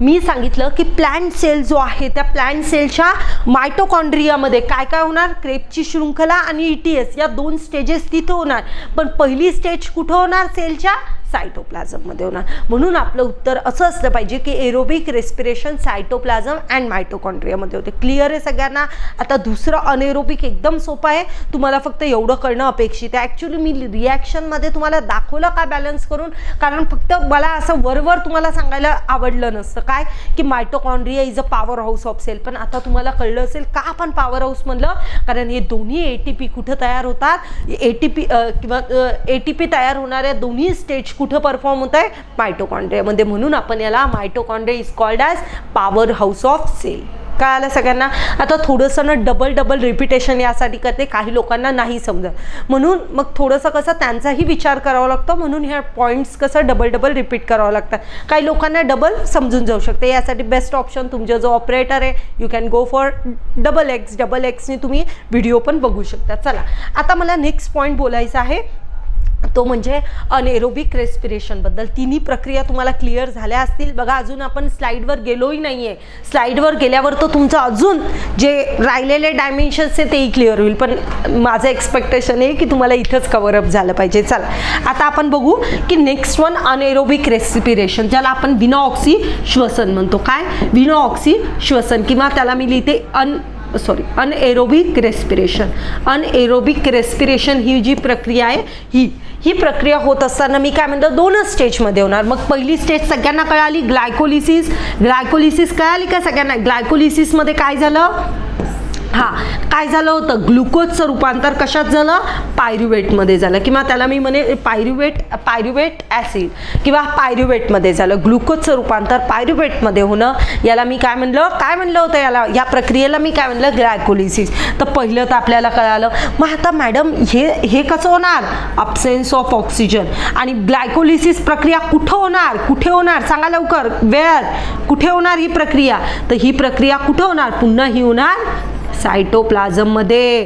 मी सांगितलं की प्लांट सेल जो आहे त्या प्लांट सेलच्या मायटोकॉन्ड्रियामध्ये काय काय होणार, क्रेब्सची शृंखला आणि ETS या 2 स्टेजेस तिथं होणार. पण पहिली स्टेज कुठं होणार, सेलच्या सायटोप्लाझममध्ये होणार. म्हणून आपलं उत्तर असं असलं पाहिजे की एरोबिक रेस्पिरेशन सायटोप्लाझम अँड मायटोकॉन्ड्रियामध्ये होते. क्लिअर आहे सगळ्यांना. आता दुसरं अनएरोबिक एकदम सोपं आहे, तुम्हाला फक्त एवढं कळणं अपेक्षित आहे. ॲक्च्युली मी रिॲक्शनमध्ये तुम्हाला दाखवलं का बॅलन्स करून, कारण फक्त मला असं वरवर तुम्हाला सांगायला आवडलं नसतं काय की mitochondria is a power house of cell. पण आता तुम्हाला कळलं असेल का आपण पॉवर हाऊस म्हणलं, कारण हे दोन्ही ATP कुठं तयार होतात, ATP तयार होणाऱ्या दोन्ही स्टेज कुठं परफॉर्म होत आहे, मायटोकॉन्ड्रियामध्ये. म्हणून आपण याला mitochondria is called as power house of cell. काय आलं सगळ्यांना. आता थोडंसं ना डबल रिपिटेशन यासाठी करते, काही लोकांना नाही समजत, म्हणून मग थोडंसं कसं त्यांचाही विचार करावा लागतो. म्हणून ह्या पॉईंट्स कसं डबल रिपीट करावं लागतात. काही लोकांना डबल समजून जाऊ शकते. यासाठी बेस्ट ऑप्शन तुमचा जो ऑपरेटर आहे, you can go for double एक्सने तुम्ही व्हिडिओ पण बघू शकता. चला आता मला नेक्स्ट पॉईंट बोलायचा आहे, तो म्हणजे अनएरोबिक रेस्पिरेशनबद्दल. तिन्ही प्रक्रिया तुम्हाला क्लिअर झाल्या असतील. बघा अजून आपण स्लाईडवर गेलोही नाही आहे. स्लाईडवर गेल्यावर तर तुमचं अजून जे राहिलेले डायमेन्शन्स आहे तेही क्लिअर होईल. पण माझं एक्सपेक्टेशन आहे की तुम्हाला इथंच कव्हरअप झालं पाहिजे. चला आता आपण बघू की नेक्स्ट वन अनएरोबिक रेस्पिरेशन, ज्याला आपण विना ऑक्सी श्वसन म्हणतो. काय, विना ऑक्सी श्वसन, किंवा त्याला मी लिहिते अनएरोबिक रेस्पिरेशन. अनएरोबिक रेस्पिरेशन ही जी प्रक्रिया आहे ही प्रक्रिया होत असताना मी काय म्हणतो 2च स्टेजमध्ये होणार. मग पहिली स्टेज सगळ्यांना कळाली, ग्लायकोलिसिस. ग्लायकोलिसिस कळाली का सगळ्यांना? ग्लायकोलिसिसमध्ये काय झालं? काय झालं होतं? ग्लुकोजचं रूपांतर कशात झालं? पायरुवेटमध्ये झालं, किंवा त्याला मी म्हणे पायरुवेट ॲसिड किंवा पायरुवेटमध्ये झालं. ग्लुकोजचं रूपांतर पायरुवेटमध्ये होणं याला मी काय म्हणलं होतं या प्रक्रियेला मी काय म्हणलं? ग्लायकोलिसिस. तर पहिलं तर आपल्याला कळालं. मग आता मॅडम हे कसं होणार? Absence of oxygen. आणि ग्लायकोलिसिस प्रक्रिया कुठे होणार सांगा लवकर. कुठे होणार ही प्रक्रिया? तर ही प्रक्रिया कुठे होणार? पुन्हा ही होणार सायटोप्लाझममध्ये.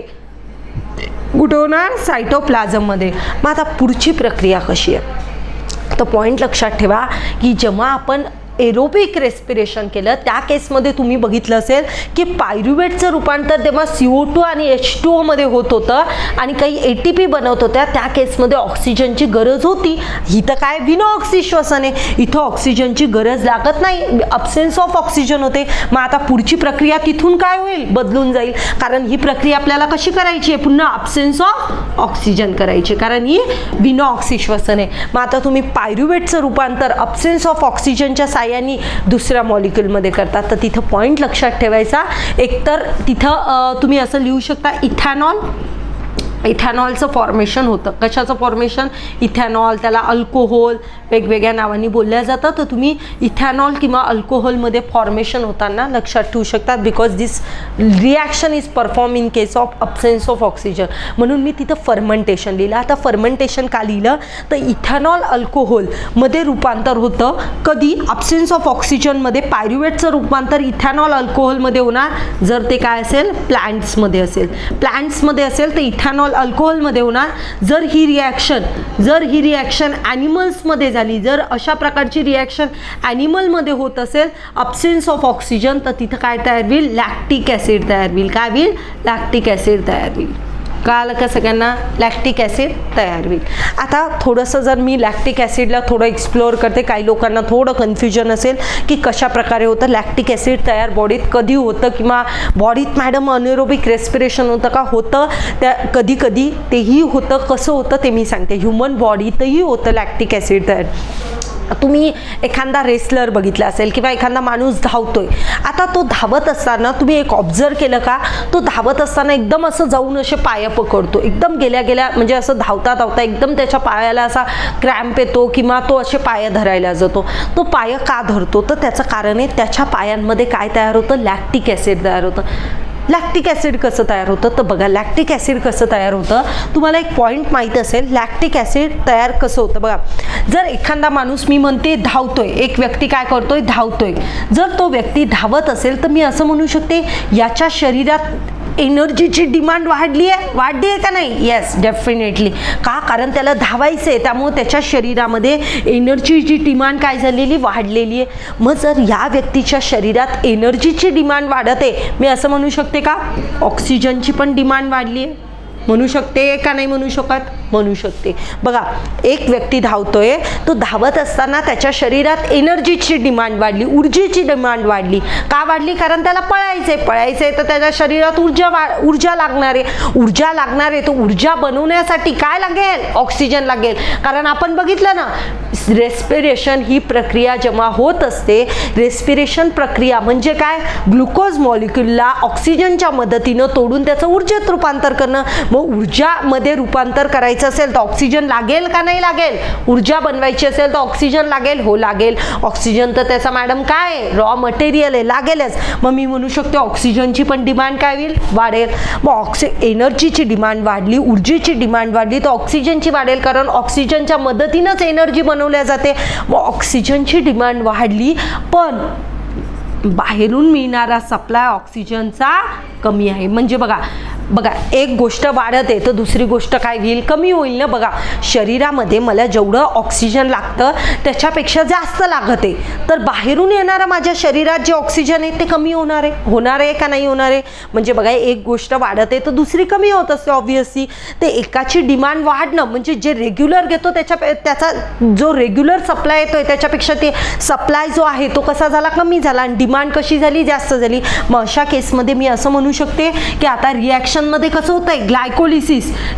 कुठे होणार? सायटोप्लाझममध्ये. मग आता पुढची प्रक्रिया कशी आहे? तर पॉईंट लक्षात ठेवा की जेव्हा आपण एरोबिक रेस्पिरेशन केलं त्या केसमध्ये तुम्ही बघितलं असेल की पायरुवेटचं रूपांतर तेव्हा CO2 आणि H2O मध्ये होत होतं आणि काही ATP बनवत होत्या. त्या केसमध्ये ऑक्सिजनची गरज होती. इथं काय? विनो ऑक्सिश्वसन आहे. इथं ऑक्सिजनची गरज लागत नाही, अब्सेन्स ऑफ ऑक्सिजन होते. मग आता पुढची प्रक्रिया तिथून काय होईल? बदलून जाईल. कारण ही प्रक्रिया आपल्याला कशी करायची आहे? पुन्हा अब्सेन्स ऑफ ऑक्सिजन करायची, कारण ही विनो ऑक्सिश्वसन आहे. मग आता तुम्ही पायरुवेटचं रूपांतर अब्सेन्स ऑफ ऑक्सिजनच्या साह्याने दुसऱ्या मॉलिक्युलमध्ये करतात. तर तिथं पॉईंट लक्षात ठेवायचा. एकतर तिथं तुम्ही असं लिहू शकता इथॅनॉलचं फॉर्मेशन होतं. कशाचं फॉर्मेशन? इथॅनॉल. त्याला अल्कोहोल वेगवेगळ्या नावांनी बोलल्या जातं. तर तुम्ही इथॅनॉल किंवा अल्कोहोलमध्ये फॉर्मेशन होताना लक्षात ठेवू शकतात, because this reaction is perform in case of absence of oxygen. म्हणून मी तिथं फर्मेंटेशन लिहिलं. आता फर्मेंटेशन का लिहिलं? तर इथॅनॉल अल्कोहोलमध्ये रूपांतर होतं कधी? Absence of ऑक्सिजनमध्ये. पायरुवेटचं रूपांतर इथॅनॉल अल्कोहोलमध्ये होणार जर ते काय असेल? प्लांट्समध्ये असेल तर इथॅनॉल अल्कोहोलमध्ये होणार. जर ही रिॲक्शन ॲनिमल्समध्ये झाली, जर अशा प्रकारची रिॲक्शन ॲनिमलमध्ये होत असेल अब्सेन्स ऑफ ऑक्सिजन, तर तिथं काय तयार होईल? लॅक्टिक ॲसिड तयार होईल. काय होईल? लॅक्टिक ॲसिड तयार होईल. कळालं का सगळ्यांना? लॅक्टिक ॲसिड तयार होईल. आता थोडंसं जर मी लॅक्टिक ॲसिडला थोडं एक्सप्लोअर करते, काही लोकांना थोडं कन्फ्युजन असेल की कशा प्रकारे होतं लॅक्टिक ॲसिड तयार, बॉडीत कधी होतं, किंवा बॉडीत मॅडम अनएरोबिक रेस्पिरेशन होतं का? होतं. त्या कधी कधी तेही होतं. कसं होतं ते मी सांगते. ह्युमन बॉडीतही होतं लॅक्टिक ॲसिड तयार. तुम्ही एखादा रेसलर बघितला असेल किंवा एखादा माणूस धावतोय. आता तो धावत असताना तुम्ही एक ऑब्झर्व केलं का? तो धावत असताना एकदम असं जाऊन असे पाय पकडतो. एकदम गेल्या म्हणजे असं धावता एकदम त्याच्या पायाला असा क्रॅम्प येतो किंवा तो असे पाय धरायला जातो. तो पाय का धरतो? तर त्याचं कारण आहे त्याच्या पायांमध्ये काय तयार होतं? लॅक्टिक ॲसिड तयार होतं. लॅक्टिक ॲसिड कसं तयार होतं? तर बघा लॅक्टिक ॲसिड कसं तयार होतं. तुम्हाला एक पॉईंट माहीत असेल लॅक्टिक ॲसिड तयार कसं होतं. बघा, जर एखादा माणूस, मी म्हणते धावतोय, एक व्यक्ती काय करतोय? धावतोय. जर तो व्यक्ती धावत असेल तर मी असं म्हणू शकते याच्या शरीरात एनर्जीची डिमांड वाढली आहे का नाही? Yes, definitely. का? कारण त्याला धावायचं आहे, त्यामुळे त्याच्या शरीरामध्ये एनर्जीची डिमांड काय झालेली? वाढलेली आहे. मग जर या व्यक्तीच्या शरीरात एनर्जीची डिमांड वाढत आहे, मी असं म्हणू शकते का ऑक्सिजनची पण डिमांड वाढली आहे? म्हणू शकते का नाही म्हणू शकत? म्हणू शकते. बघा, एक व्यक्ती धावतोय, तो धावत असताना त्याच्या शरीरात एनर्जीची डिमांड वाढली, ऊर्जेची डिमांड वाढली. का वाढली? कारण त्याला पळायचंय तर त्याच्या शरीरात ऊर्जा लागणार आहे. तो ऊर्जा बनवण्यासाठी काय लागेल? ऑक्सिजन लागेल. कारण आपण बघितलं ना, रेस्पिरेशन ही प्रक्रिया जेव्हा होत असते, रेस्पिरेशन प्रक्रिया म्हणजे काय? ग्लुकोज मॉलिक्यूलला ऑक्सिजनच्या मदतीनं तोडून त्याचं ऊर्जेत रूपांतर करणं. मग ऊर्जामध्ये रूपांतर करायचं असेल तर ऑक्सिजन लागेल का नाही लागेल? ऊर्जा बनवायची असेल तर ऑक्सिजन लागेल. हो, लागेल. ऑक्सिजन तर त्याचा मॅडम काय आहे? रॉ मटेरियल आहे, लागेलच. मग मी म्हणू शकते ऑक्सिजनची पण डिमांड काय होईल? वाढेल. मग एनर्जीची डिमांड वाढली, ऊर्जेची डिमांड वाढली तर ऑक्सिजनची वाढेल, कारण ऑक्सिजनच्या मदतीनंच एनर्जी बनवल्या जाते. मग ऑक्सिजनची डिमांड वाढली, पण बाहेरून मिळणारा सप्लाय ऑक्सिजनचा कमी आहे. म्हणजे बघा, बघा, एक गोष्ट वाढते तर दुसरी गोष्ट काय होईल, कमी होईल ना. बघा, शरीरामध्ये मला जेवढं ऑक्सिजन लागतं त्याच्यापेक्षा जास्त लागत आहे, तर बाहेरून येणारं माझ्या शरीरात जे ऑक्सिजन आहे ते कमी होणार आहे का नाही होणार आहे. म्हणजे बघा, एक गोष्ट वाढते तर दुसरी कमी होत असते ऑब्व्हियसली. ते एकाची डिमांड वाढणं म्हणजे जे रेग्युलर घेतो त्याचा जो रेग्युलर सप्लाय येतोय त्याच्यापेक्षा ते सप्लाय जो आहे तो कसा झाला, कमी झाला, आणि डिमांड कशी झाली, जास्त झाली. मग अशा केसमध्ये मी असं म्हणू शकते की आता रिॲक्शनमध्ये कसं होत आहे,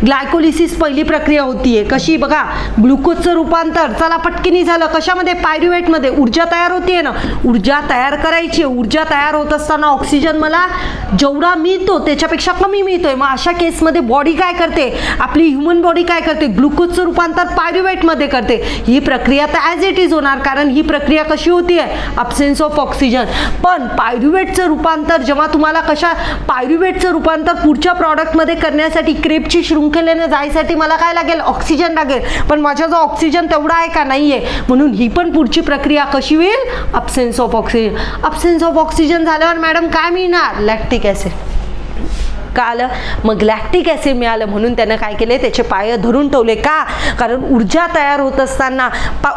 ग्लायकोलिसिस पहिली प्रक्रिया होतीये. कशी, बघा, ग्लुकोजचं रूपांतर चला पटकिनी झालं कशामध्ये, पायरुवेटमध्ये. ऊर्जा तयार होतीये ना, ऊर्जा तयार करायची. ऊर्जा तयार होत असताना ऑक्सिजन मला जेवढा मिळतो त्याच्यापेक्षा कमी मिळतोय. मग अशा केसमध्ये बॉडी काय करते, आपली ह्युमन बॉडी काय करते, ग्लुकोजचं रूपांतर पायरुवेटमध्ये करते. ही प्रक्रिया तर ॲज इट इज होणार, कारण ही प्रक्रिया कशी होतीये, अब्सेन्स ऑफ ऑक्सिजन. पण पायरुवेटचं रूपांतर जेव्हा तुम्हाला पायरुवेटचं रूपांतर पुढच्या प्रॉडक्टमध्ये करण्यासाठी, क्रेबची शृंखलेने जायसाठी मला काय लागेल, ऑक्सिजन लागेल. पण माझ्या जो ऑक्सिजन तेवढा आहे का, नाही आहे. म्हणून ही पण पुढची प्रक्रिया कशी होईल, absence of oxygen. Absence of oxygen झाल्यावर मॅडम काय मिळणार, लॅक्टिक ॲसिड. का आलं, मग लॅक्टिक ॲसिड मिळालं म्हणून त्यानं काय केले, त्याचे पाय धरून ठेवले. का, कारण ऊर्जा तयार होत असताना,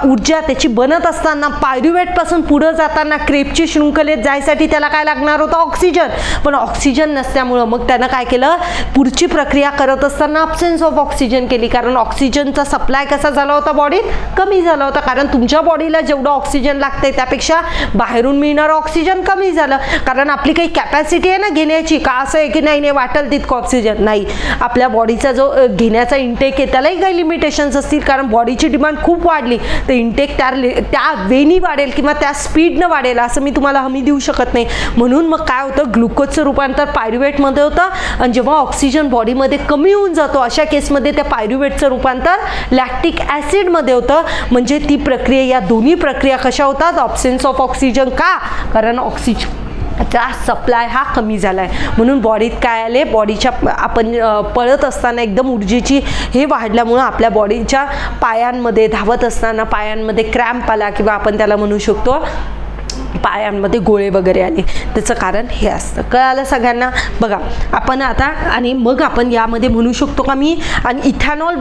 ऊर्जा त्याची बनत असताना, पायरुवेटपासून पुढं जाताना क्रेबची शृंखलेत जायसाठी त्याला काय लागणार होतं, ऑक्सिजन. पण ऑक्सिजन नसल्यामुळं मग त्यानं काय केलं, पुढची प्रक्रिया करत असताना अब्सेन्स ऑफ ऑक्सिजन केली. कारण ऑक्सिजनचा सप्लाय कसा झाला होता, बॉडीत कमी झाला होता. कारण तुमच्या बॉडीला जेवढं ऑक्सिजन लागतंय त्यापेक्षा बाहेरून मिळणारं ऑक्सिजन कमी झालं. कारण आपली काही कॅपॅसिटी आहे ना घेण्याची, का असं आहे की नाही वाटेल तितकं ऑक्सिजन नाही. आपल्या बॉडीचा जो घेण्याचा इंटेक आहे त्यालाही काही लिमिटेशन्स असतील, कारण बॉडीची डिमांड खूप वाढली तर इंटेक त्या वेनी वाढेल किंवा त्या स्पीडनं वाढेल असं मी तुम्हाला हमी देऊ शकत नाही. म्हणून मग काय होतं, ग्लुकोजचं रूपांतर पायरुवेटमध्ये होतं, आणि जेव्हा ऑक्सिजन बॉडीमध्ये कमी होऊन जातो अशा केसमध्ये त्या पायरुवेटचं रूपांतर लॅक्टिक ॲसिडमध्ये होतं. म्हणजे ती प्रक्रिया, या दोन्ही प्रक्रिया कशा होतात, अब्सेन्स ऑफ ऑक्सिजन. का, कारण ऑक्सिजन चा सप्लाय हा कमी झाला आहे. म्हणून बॉडीत काय आले, बॉडीच्या आपण पळत असताना एकदम ऊर्जेची हे वाढल्यामुळं आपल्या बॉडीच्या पायांमध्ये धावत असताना पायांमध्ये क्रॅम्प आला, किंवा आपण त्याला म्हणू शकतो पायांमध्ये गोळे वगैरे आले. त्याचं कारण हे असतं. कळालं सगळ्यांना. बघा, आपण आता, आणि मग आपण यामध्ये म्हणू शकतो का मी, आणि इथॅनॉल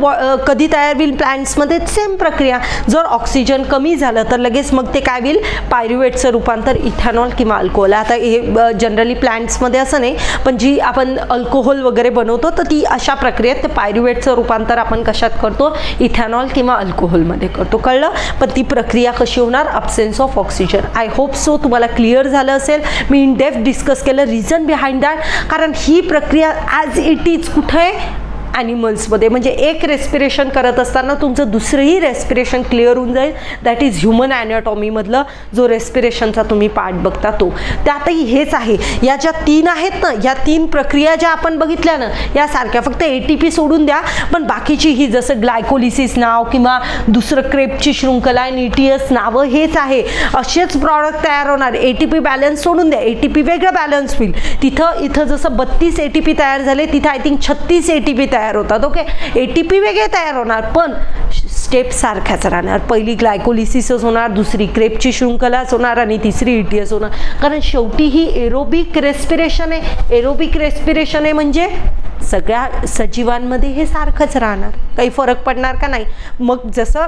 कधी तयार होईल प्लांट्समध्ये, सेम प्रक्रिया. जर ऑक्सिजन कमी झालं तर लगेच मग ते काय होईल, पायरुवेटचं रूपांतर इथॅनॉल किंवा अल्कोहोल. आता हे जनरली प्लांट्समध्ये असं नाही, पण जी आपण अल्कोहोल वगैरे बनवतो तर ती अशा प्रक्रियेत पायरुवेटचं रूपांतर आपण कशात करतो, इथॅनॉल किंवा अल्कोहोलमध्ये करतो. कळलं. पण ती प्रक्रिया कशी होणार, absence of oxygen. I hope so तुम्हाला क्लिअर झालं असेल. मी इन डेप्थ डिस्कस केलं रिझन बिहाइंड दॅट, कारण ही प्रक्रिया ॲज इट इज कुठे आहे, ॲनिमल्समध्ये. म्हणजे एक रेस्पिरेशन करत असताना तुमचं दुसरंही रेस्पिरेशन क्लिअर होऊन जाईल. दॅट इज ह्युमन ॲनाटॉमीमधलं जो रेस्पिरेशनचा तुम्ही पार्ट बघता तो. त्यातही हेच आहे. या ज्या तीन आहेत ना, या तीन प्रक्रिया ज्या आपण बघितल्या ना, यासारख्या, फक्त ATP सोडून द्या. पण बाकीची ही जसं ग्लायकोलिसिस नाव किंवा दुसरं क्रेबची शृंखला आणि ETS नावं हेच आहे. असेच प्रॉडक्ट तयार होणार. ATP बॅलन्स सोडून द्या, ATP वेगळं बॅलन्स होईल. इथं जसं 32 ATP तयार झाले, तिथं आय थिंक 36 ATP तयार होतात. ओके, ATP वेगळे तयार होणार, पण स्टेप सारख्याच राहणार. पहिली ग्लायकोलिसिसच होणार, दुसरी क्रेबची शृंखलाच होणार, आणि तिसरी ETS होणार. कारण शेवटी ही एरोबिक रेस्पिरेशन आहे. एरोबिक रेस्पिरेशन आहे म्हणजे सगळ्या सजीवांमध्ये हे सारखंच राहणार, काही फरक पडणार का नाही. मग जसं,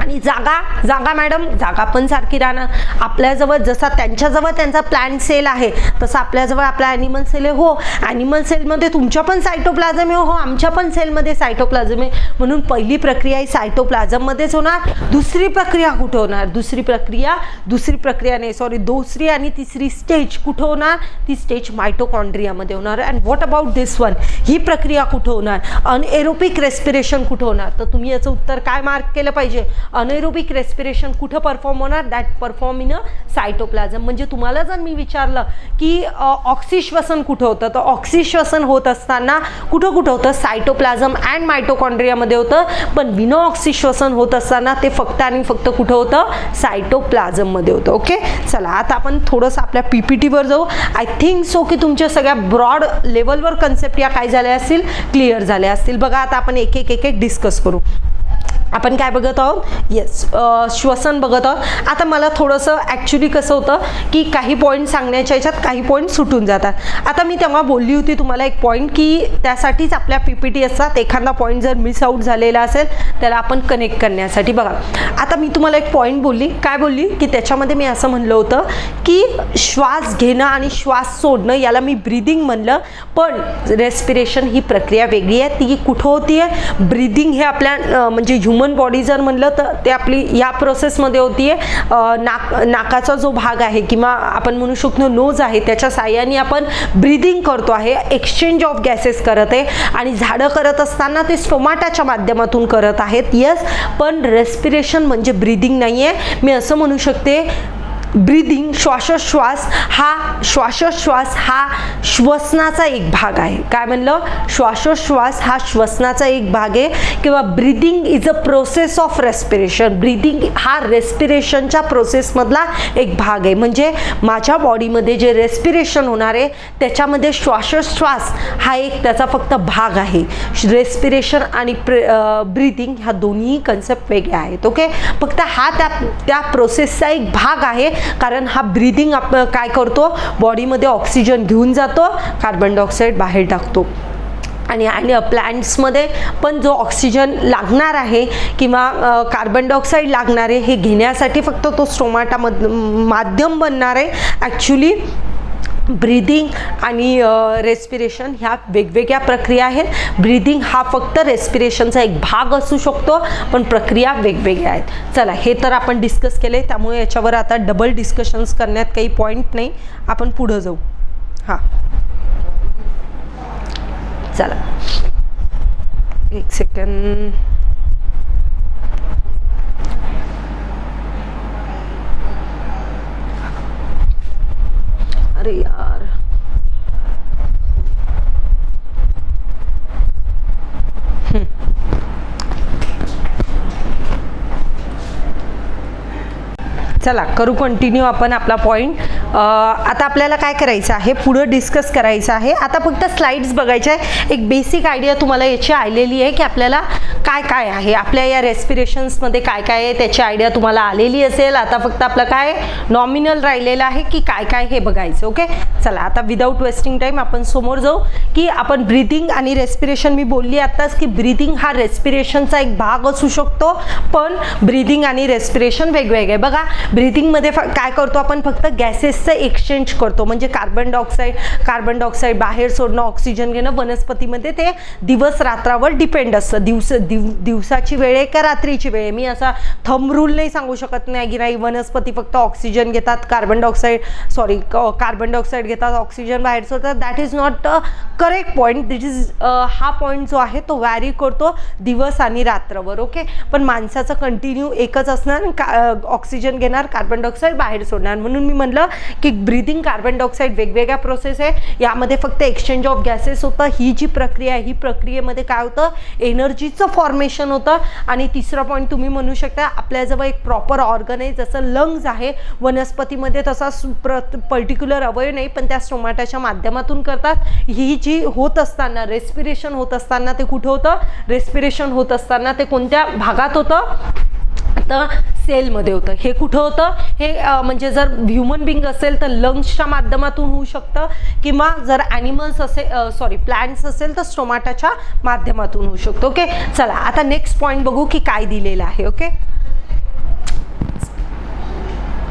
आणि जागा मॅडम, जागा पण सारखी राहणार. आपल्याजवळ जसा त्यांच्याजवळ त्यांचा प्लांट सेल आहे तसं आपल्याजवळ आपला ॲनिमल सेल आहे. हो, ॲनिमल सेलमध्ये तुमच्या पण सायटोप्लाझम आहे. हो, आमच्या पण सेलमध्ये सायटोप्लाझम आहे. म्हणून पहिली प्रक्रिया ही सायटोप्लाझममध्येच होणार. दुसरी प्रक्रिया कुठं होणार, दुसरी प्रक्रिया नाही, सॉरी, दुसरी आणि तिसरी स्टेज कुठं होणार, ती स्टेज मायटोकॉन्ड्रियामध्ये होणार. And what about this one, ही प्रक्रिया कुठं होणार, अनएरोबिक रेस्पिरेशन कुठं होणार. तर तुम्ही याचं उत्तर काय मार्क केलं पाहिजे, अनएरोबिक रेस्पिरेशन कुठं परफॉर्म होणार, that perform in a cytoplasm. म्हणजे तुम्हाला जर मी विचारलं की ऑक्सिश्वसन कुठं होतं, तर ऑक्सिश्वसन होत असताना कुठं होतं, सायटोप्लाझम अँड मायटोकॉन्ड्रियामध्ये होतं. पण विनो ऑक्सिश्वसन होत असताना ते फक्त आणि फक्त कुठं होतं, सायटोप्लाझममध्ये होतं. ओके, चला आता आपण थोडंसं आपल्या PPTवर जाऊ. आय थिंक सो की तुमच्या सगळ्या ब्रॉड लेवलवर कन्सेप्ट या काय झाल्या असतील, क्लिअर झाल्या असतील. बघा, आता आपण एक एक डिस्कस करू. आपण काय बघत आहोत, येस श्वसन बघत आहोत. आता मला थोडंसं ॲक्च्युली कसं होतं की काही पॉईंट सांगण्याच्या ह्याच्यात काही पॉईंट सुटून जातात. आता मी तेव्हा बोलली होती तुम्हाला एक पॉईंट की त्यासाठीच आपल्या PPT असतात, एखादा पॉईंट जर मिस आऊट झालेला असेल त्याला आपण कनेक्ट करण्यासाठी. बघा आता मी तुम्हाला एक पॉईंट बोलली, काय बोलली की त्याच्यामध्ये मी असं म्हणलं होतं की श्वास घेणं आणि श्वास सोडणं याला मी ब्रीदिंग म्हणलं, पण रेस्पिरेशन ही प्रक्रिया वेगळी आहे. ती कुठं होती आहे, ब्रीदिंग हे आपल्या म्हणजे ह्युमन बॉडी जर म्हणलं तर ते आपली या प्रोसेसमध्ये होती आहे. नाकाचा जो भाग आहे किंवा आपण म्हणू शकतो नोज आहे त्याच्या साह्याने आपण ब्रीदिंग करतो आहे, एक्सचेंज ऑफ गॅसेस करत आहे. आणि झाडं करत असताना ते स्टोमाटाच्या माध्यमातून करत आहेत, येस. पण रेस्पिरेशन म्हणजे ब्रीदिंग नाही आहे. मी असं म्हणू शकते ब्रीदिंग श्वासोश्वास हा श्वसनाचा एक भाग आहे. काय म्हणलं, श्वासोश्वास हा श्वसनाचा एक भाग आहे किंवा breathing is a process of respiration. Breathing हा रेस्पिरेशनच्या प्रोसेसमधला एक भाग आहे. म्हणजे माझ्या बॉडीमध्ये जे रेस्पिरेशन होणार आहे त्याच्यामध्ये श्वासोश्वास हा एक त्याचा फक्त भाग आहे. रेस्पिरेशन आणि ब्रीदिंग ह्या दोन्ही कन्सेप्ट वेगळे आहेत. ओके, फक्त हा त्या प्रोसेसचा एक भाग आहे. कारण हा ब्रीदिंग आपण काय करतो, बॉडीमध्ये ऑक्सिजन घेऊन जातो, कार्बन डायऑक्साईड बाहेर टाकतो. आणि प्लांट्समध्ये पण जो ऑक्सिजन लागणार आहे किंवा कार्बन डायऑक्साईड लागणार आहे हे घेण्यासाठी फक्त तो स्टोमाटामध्ये माध्यम बनणार आहे. ॲक्च्युली ब्रीदिंग आणि रेस्पिरेशन ह्या वेगवेगळ्या प्रक्रिया आहेत. ब्रीदिंग हा फक्त रेस्पिरेशनचा एक भाग असू शकतो, पण प्रक्रिया वेगवेगळ्या आहेत. चला हे तर आपण डिस्कस केले, त्यामुळे याच्यावर आता डबल डिस्कशन्स करण्यात काही पॉईंट नाही. आपण पुढं जाऊ. हां चला एक सेकंड. अरे यार चला करू कंटिन्यू आपण आपला पॉईंट. आता आपल्याला काय करायचं आहे, पुढं डिस्कस करायचं आहे. आता फक्त स्लाइड्स बघायच्या आहे. एक बेसिक आयडिया तुम्हाला याची आलेली आहे की आपल्याला काय काय आहे आपल्या या रेस्पिरेशन्समध्ये काय काय आहे त्याची आयडिया तुम्हाला आलेली असेल. आता फक्त आपलं काय नॉमिनल राहिलेलं आहे की काय काय हे बघायचं. ओके चला आता विदाऊट वेस्टिंग टाईम आपण समोर जाऊ की आपण ब्रीदिंग आणि रेस्पिरेशन, मी बोलली आत्ताच की ब्रीदिंग हा रेस्पिरेशनचा एक भाग असू शकतो, पण ब्रीदिंग आणि रेस्पिरेशन वेगवेगळे. बघा ब्रीदिंगमध्ये काय करतो आपण, फक्त गॅसेसचं एक्सचेंज करतो. म्हणजे कार्बन डायऑक्साईड बाहेर सोडणं, ऑक्सिजन घेणं. वनस्पतीमध्ये ते दिवस रात्रावर डिपेंड असतं. दिवसाची वेळ आहे का रात्रीची वेळ आहे, मी असा थंब रूल नाही सांगू शकत नाही की नाही वनस्पती फक्त ऑक्सिजन घेतात, कार्बन डायऑक्साईड घेतात, ऑक्सिजन बाहेर सोडतात. That is not correct point. This is हा पॉईंट जो आहे तो व्हॅरी करतो दिवस आणि रात्रभर. ओके, पण माणसाचं कंटिन्यू एकच असणार, ऑक्सिजन घेणार, कार्बन डायऑक्साईड बाहेर सोडणार. म्हणून मी म्हणलं की ब्रीदिंग, कार्बन डायऑक्साईड वेगवेगळ्या प्रोसेस आहे. यामध्ये फक्त एक्सचेंज ऑफ गॅसेस होतं. ही जी प्रक्रिया आहे ही प्रक्रियेमध्ये काय होतं, एनर्जीचं फॉर्मेशन होतं. आणि तिसरा पॉईंट तुम्ही म्हणू शकता, आपल्याजवळ एक प्रॉपर ऑर्गन आहे, जसं लंग्स आहे वनस्पतीमध्ये तसा पर्टिक्युलर अवयव नाही, पण त्या स्टोमाटाच्या माध्यमातून करतात. ही जी होत असताना रेस्पिरेशन होत असताना ते कुठं होतं, रेस्पिरेशन होत असताना ते कोणत्या भागात होतं, तर सेलमध्ये होतं. हे कुठं होतं, हे म्हणजे जर ह्युमन बिंग असेल तर लंग्सच्या माध्यमातून होऊ शकतं, किंवा जर ॲनिमल्स असेल प्लांट्स असेल तर स्टोमाटाच्या माध्यमातून होऊ शकतो. ओके चला आता नेक्स्ट पॉईंट बघू की काय दिलेलं आहे. ओके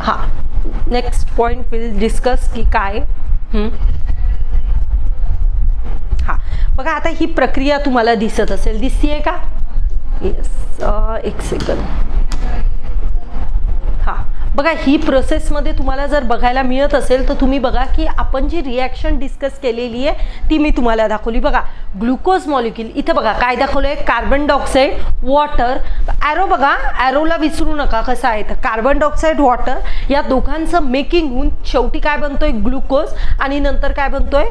हां नेक्स्ट पॉईंट विल डिस्कस की काय. हां बघा आता ही प्रक्रिया तुम्हाला दिसत असेल, दिसतीये का, येस एक सेकंड. हां बघा ही प्रोसेसमध्ये तुम्हाला जर बघायला मिळत असेल तर तुम्ही बघा की आपण जी रिॲक्शन डिस्कस केलेली आहे ती मी तुम्हाला दाखवली. बघा ग्लुकोज मॉलिक्यूल इथे बघा काय दाखवलं आहे, कार्बन डायऑक्साईड, वॉटर. ॲरो बघा, ॲरोला विसरू नका कसं आहे, तर कार्बन डायऑक्साईड, वॉटर या दोघांचं मेकिंग होऊन शेवटी काय बनतोय, ग्लुकोज, आणि नंतर काय बनतोय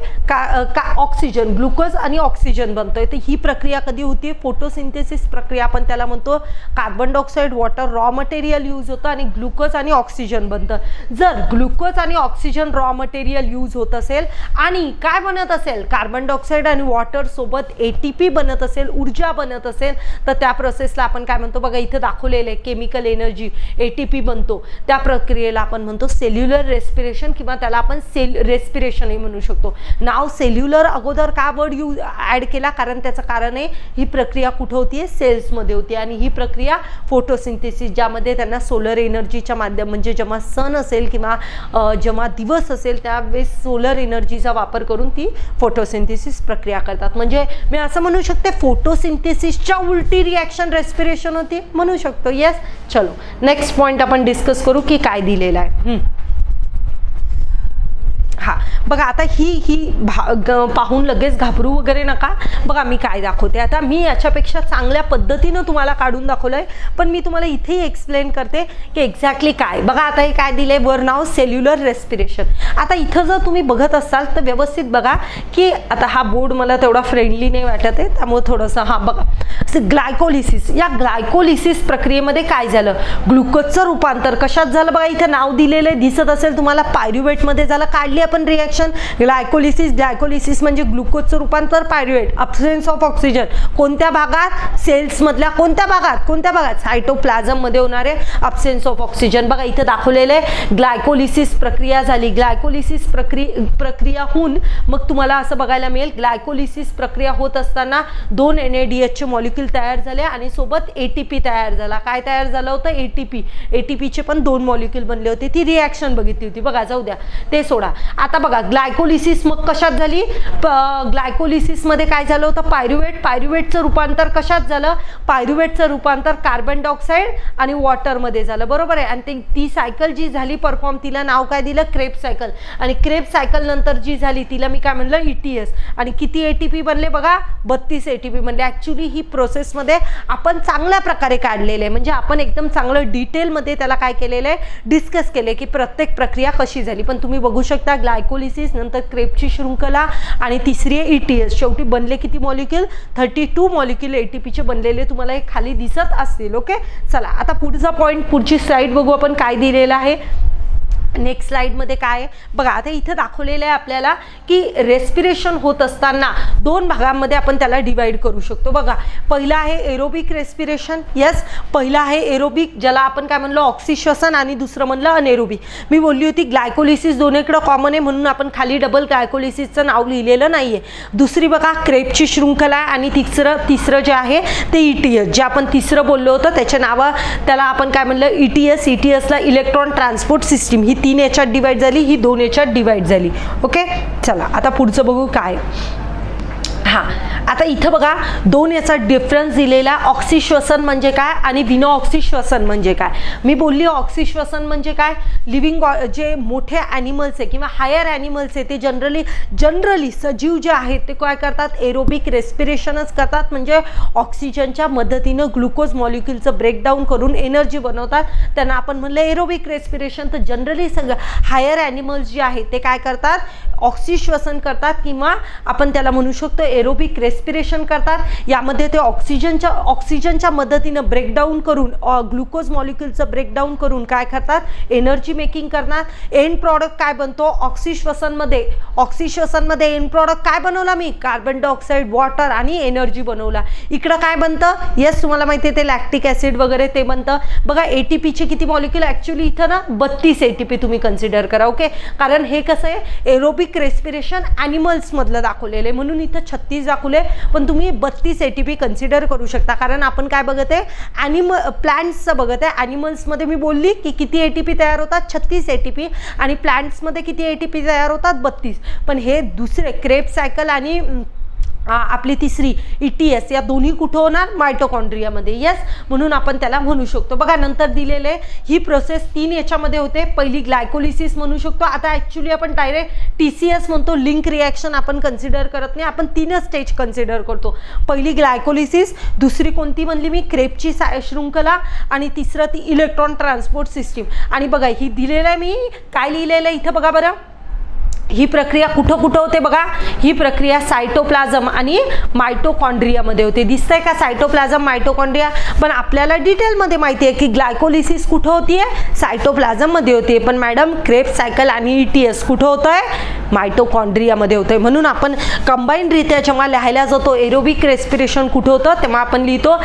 ऑक्सिजन. ग्लुकोज आणि ऑक्सिजन बनतोय. तर ही प्रक्रिया कधी होती, फोटोसिंथेसिस प्रक्रिया आपण त्याला म्हणतो. Carbon dioxide, water raw material use होतं आणि ग्लुकोज आणि ऑक्सिजन बनतं. जर ग्लुकोज आणि ऑक्सिजन रॉ मटेरियल यूज होत असेल आणि काय बनत असेल, कार्बन डायऑक्साईड आणि वॉटर सोबत ATP बनत असेल, ऊर्जा बनत असेल, तर त्या प्रोसेसला आपण काय म्हणतो बघा, इथं दाखवलेलं आहे केमिकल एनर्जी ATP बनतो, त्या प्रक्रियेला आपण म्हणतो सेल्युलर रेस्पिरेशन किंवा त्याला आपण सेल रेस्पिरेशनही म्हणू शकतो. नाव सेल्युलर अगोदर का वर्ड ॲड केला, कारण त्याचं कारण आहे ही प्रक्रिया कुठं होतीये, सेल्समध्ये होती आणि ही प्रक्रिया फोटोसिंथेसिस, ज्यामध्ये त्यांना सोलर एनर्जीच्या माध्यम म्हणजे जेव्हा सन असेल किंवा जेव्हा दिवस असेल त्यावेळेस सोलर एनर्जीचा वापर करून ती फोटोसिंथेसिस प्रक्रिया करतात. म्हणजे मी असं म्हणू शकते फोटोसिंथेसिसच्या उलटी रिॲक्शन रेस्पिरेशन होती म्हणू शकतो. येस, चलो नेक्स्ट पॉइंट आपण डिस्कस करू की काय दिलेला आहे. हा बघा, आता ही पाहून लगेच घाबरू वगैरे नका. बघा मी काय दाखवते आता, मी याच्यापेक्षा चांगल्या पद्धतीनं तुम्हाला काढून दाखवलंय, पण मी तुम्हाला इथेही एक्सप्लेन करते की एक्झॅक्टली काय. बघा आता हे काय दिलंय वर नाव सेल्युलर रेस्पिरेशन. आता इथं जर तुम्ही बघत असाल तर व्यवस्थित बघा की आता हा बोर्ड मला तेवढा फ्रेंडली नाही वाटत आहे, त्यामुळे थोडंसं हा बघा, ग्लायकोलिसिस. या ग्लायकोलिसिस प्रक्रियेमध्ये काय झालं, ग्लुकोजचं रूपांतर कशात झालं बघा, इथं नाव दिलेलं दिसत असेल तुम्हाला, पायरुवेटमध्ये झालं. काढली आपण रिॲक्शन ग्लायकोलिसिस म्हणजे ग्लुकोजचं रूपांतर पायरुवेट, अब्सेन्स ऑफ ऑक्सिजन. कोणत्या भागात, सेल्स मधल्या कोणत्या भागात, सायटोप्लाझम मध्ये होणारे अब्सेन्स ऑफ ऑक्सिजन. बघा इथं दाखवलेलं आहे ग्लायकोलिसिस प्रक्रिया झाली. ग्लायकोलिसिस प्रक्रिया होऊन मग तुम्हाला असं बघायला मिळेल, ग्लायकोलिसिस प्रक्रिया होत असताना 2 NADH चे मॉलिक्यूल तयार झाले आणि सोबत ATP तयार झाला. काय तयार झालं होतं, ATP चे पण 2 मॉलिक्यूल बनले होते. ती रिॲक्शन बघितली होती. बघा जाऊ द्या, ते सोडा. आता बघा ग्लायकोलिसिस मग कशात झाली, ग्लायकोलिसिस मध्ये काय झालं होतं, पायरुवेटचं रूपांतर कशात झालं, पायरुवेटचं रूपांतर कार्बन डायऑक्साईड आणि वॉटर मध्ये झालं. बरोबर आहे. आणि ती सायकल जी झाली परफॉर्म, तिला नाव काय दिलं, क्रेब्स सायकल. आणि क्रेब्स सायकल नंतर जी झाली तिला मी काय म्हणलं, ETS. आणि किती ATP बनले बघा, 32 ATP बनले. ऍक्च्युली ही प्रोसेस मध्ये आपण चांगल्या प्रकारे काढलेले आहे, म्हणजे आपण एकदम चांगलं डिटेलमध्ये त्याला काय केलेलं आहे, डिस्कस केले की प्रत्येक प्रक्रिया कशी झाली. पण तुम्ही बघू शकता ग्लायकोलिसिस नंतर क्रेबची शृंखला आणि तिसरी ETS. शेवटी बनले किती मॉलिक्यूल, 32 मॉलिक्यूल ATP चे बनलेले तुम्हाला हे खाली दिसत असतील. ओके, चला आता पुढचा पॉइंट, पुढची स्लाइड बघू आपण काय दिलेलं आहे. नेक्स्ट स्लाइडमध्ये काय आहे बघा, आता इथं दाखवलेलं आहे आपल्याला की रेस्पिरेशन होत असताना 2 भागांमध्ये आपण त्याला डिवाइड करू शकतो. बघा पहिला आहे एरोबिक रेस्पिरेशन. यस, पहिला आहे एरोबिक, ज्याला आपण काय म्हणलो ऑक्सिश्वसन, आणि दुसरं म्हणलं अनेरोबिक. मी बोलली होती ग्लायकोलिसिस दोन्हीकडे कॉमन आहे म्हणून आपण खाली डबल ग्लायकोलिसिसचं नाव लिहिलेलं नाहीये. दुसरी बघा क्रेबची शृंखला आहे आणि तिसरं जे आहे ते ETS, जे आपण तिसरं बोललो होतं त्याच्या नावा, त्याला आपण काय म्हणलं ETS ला इलेक्ट्रॉन ट्रान्सपोर्ट सिस्टीम. ही 3 याच्यात डिवाइड झाली, ही 2 याच्यात डिवाइड झाली. ओके, चला आता पुढचं बघू काय. हां, आता इथं बघा 2 याचा डिफरन्स दिलेला, ऑक्सिश्वसन म्हणजे काय आणि विनो ऑक्सिश्वसन म्हणजे काय. मी बोलली ऑक्सिश्वसन म्हणजे काय, लिव्हिंग जे मोठे ॲनिमल्स आहे किंवा हायर ॲनिमल्स आहे ते जनरली सजीव जे आहेत ते काय करतात, एरोबिक रेस्पिरेशनच करतात. म्हणजे ऑक्सिजनच्या मदतीनं ग्लुकोज मॉलिक्यूलचं ब्रेकडाऊन करून एनर्जी बनवतात, त्यांना आपण म्हणलं एरोबिक रेस्पिरेशन. तर जनरली सगळं हायर ॲनिमल्स जे आहेत ते काय करतात, ऑक्सिश्वसन करतात किंवा आपण त्याला म्हणू शकतो एरोबिक रेस्पिरेशन करतात. यामध्ये ते ऑक्सिजनच्या मदतीनं ब्रेकडाऊन करून ग्लुकोज मॉलिक्यूलचं ब्रेकडाऊन करून काय करतात, एनर्जी मेकिंग करणार. एंड प्रॉडक्ट काय बनतो, ऑक्सिश्वसनमध्ये एंड प्रॉडक्ट काय बनवला मी, कार्बन डायऑक्साईड, वॉटर आणि एनर्जी बनवला. इकडं काय बनतं, येस तुम्हाला माहिती आहे ते लॅक्टिक ॲसिड वगैरे ते बनतं. बघा ATPचे किती मॉलिक्यूल, ॲक्च्युली इथं ना 32 ATP तुम्ही कन्सिडर करा. ओके, कारण हे कसं आहे एरोबिक रेस्पिरेशन ॲनिमल्स मधलं दाखवलेलं आहे म्हणून इथं 36 दाखवले, पण तुम्ही 32 ATP कन्सिडर करू शकता. कारण आपण काय बघत आहे, प्लांट्सचं बघत आहे. ॲनिमल्समध्ये मी बोलली की किती ATP तयार होतात, 36 ATP, आणि प्लांट्समध्ये किती ATP तयार होतात, 32. पण हे दुसरे क्रेब सायकल आणि आपली तिसरी ETS या दोन्ही कुठं होणार, मायटोकॉन्ड्रियामध्ये. यस, म्हणून आपण त्याला म्हणू शकतो. बघा नंतर दिलेले ही प्रोसेस 3 याच्यामध्ये होते. पहिली ग्लायकोलिसिस म्हणू शकतो. आता ॲक्च्युली आपण डायरेक्ट TCS म्हणतो, लिंक रिॲक्शन आपण कन्सिडर करत नाही, आपण 3 स्टेज कन्सिडर करतो. पहिली ग्लायकोलिसिस, दुसरी कोणती म्हणली मी, क्रेबची शृंखला, आणि तिसरं ती इलेक्ट्रॉन ट्रान्सपोर्ट सिस्टीम. आणि बघा ही दिलेलं आहे, मी काय लिहिलेलं आहे इथं बघा बरं, ही प्रक्रिया कुठं होते बघा, ही प्रक्रिया सायटोप्लाझम आणि मायटोकॉन्ड्रियामध्ये होते. दिसतंय का सायटोप्लाझम मायटोकॉन्ड्रिया. पण आपल्याला डिटेलमध्ये माहिती आहे की ग्लायकोलिसिस कुठं होतीये, सायटोप्लाझम मध्ये होते. पण मॅडम क्रेब सायकल आणि ETS कुठं होतंय, मायटोकॉन्ड्रियामध्ये होतं. म्हणून आपण कंबाईनरित्या जेव्हा लिहायला जातो एरोबिक रेस्पिरेशन कुठं होतं तेव्हा आपण लिहितो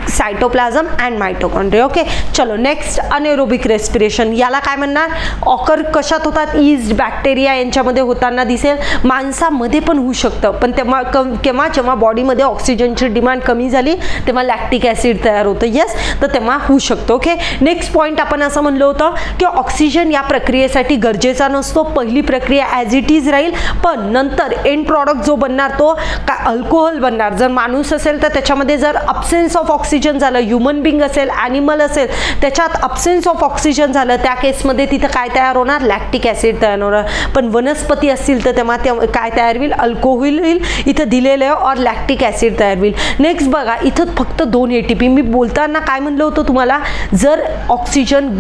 सायटोप्लाझम अँड मायटोकॉन्ड्रिया. ओके, चलो नेक्स्ट अनएरोबिक रेस्पिरेशन. याला काय म्हणणार? ऑकर कशात होतात? ईस्ट, बॅक्टेरिया यांच्यामध्ये होताना दिसेल. माणसामध्ये पण होऊ शकतं, पण तेव्हा जेव्हा बॉडीमध्ये ऑक्सिजनची डिमांड कमी झाली तेव्हा लॅक्टिक ॲसिड तयार होतं. येस, तर तेव्हा होऊ शकतं. ओके, नेक्स्ट पॉईंट आपण असं म्हणलं होतं की ऑक्सिजन या प्रक्रियेसाठी गरजेचा नसतो. पहिली प्रक्रिया ॲज इट इज राहील, पण नंतर एंड प्रॉडक्ट जो बनणार तो काय अल्कोहोल बनणार. जर माणूस असेल तर त्याच्यामध्ये जर अब्सेन्स ऑफ ऑक्सिजन झालं, ह्युमन बिंग असेल, ॲनिमल असेल, त्याच्यात अब्सेन्स ऑफ ऑक्सिजन झालं, त्या केसमध्ये तिथं काय तयार होणार? लॅक्टिक ॲसिड तयार होणार. पण वनस्पती असतील तर तेव्हा काय तयार होईल? अल्कोहोल होईल. इथं दिलेलं आहे और लॅक्टिक ॲसिड तयार होईल. नेक्स्ट बघा, इथं फक्त 2 ATP. मी बोलताना काय म्हणलं होतं तुम्हाला? जर ऑक्सिजन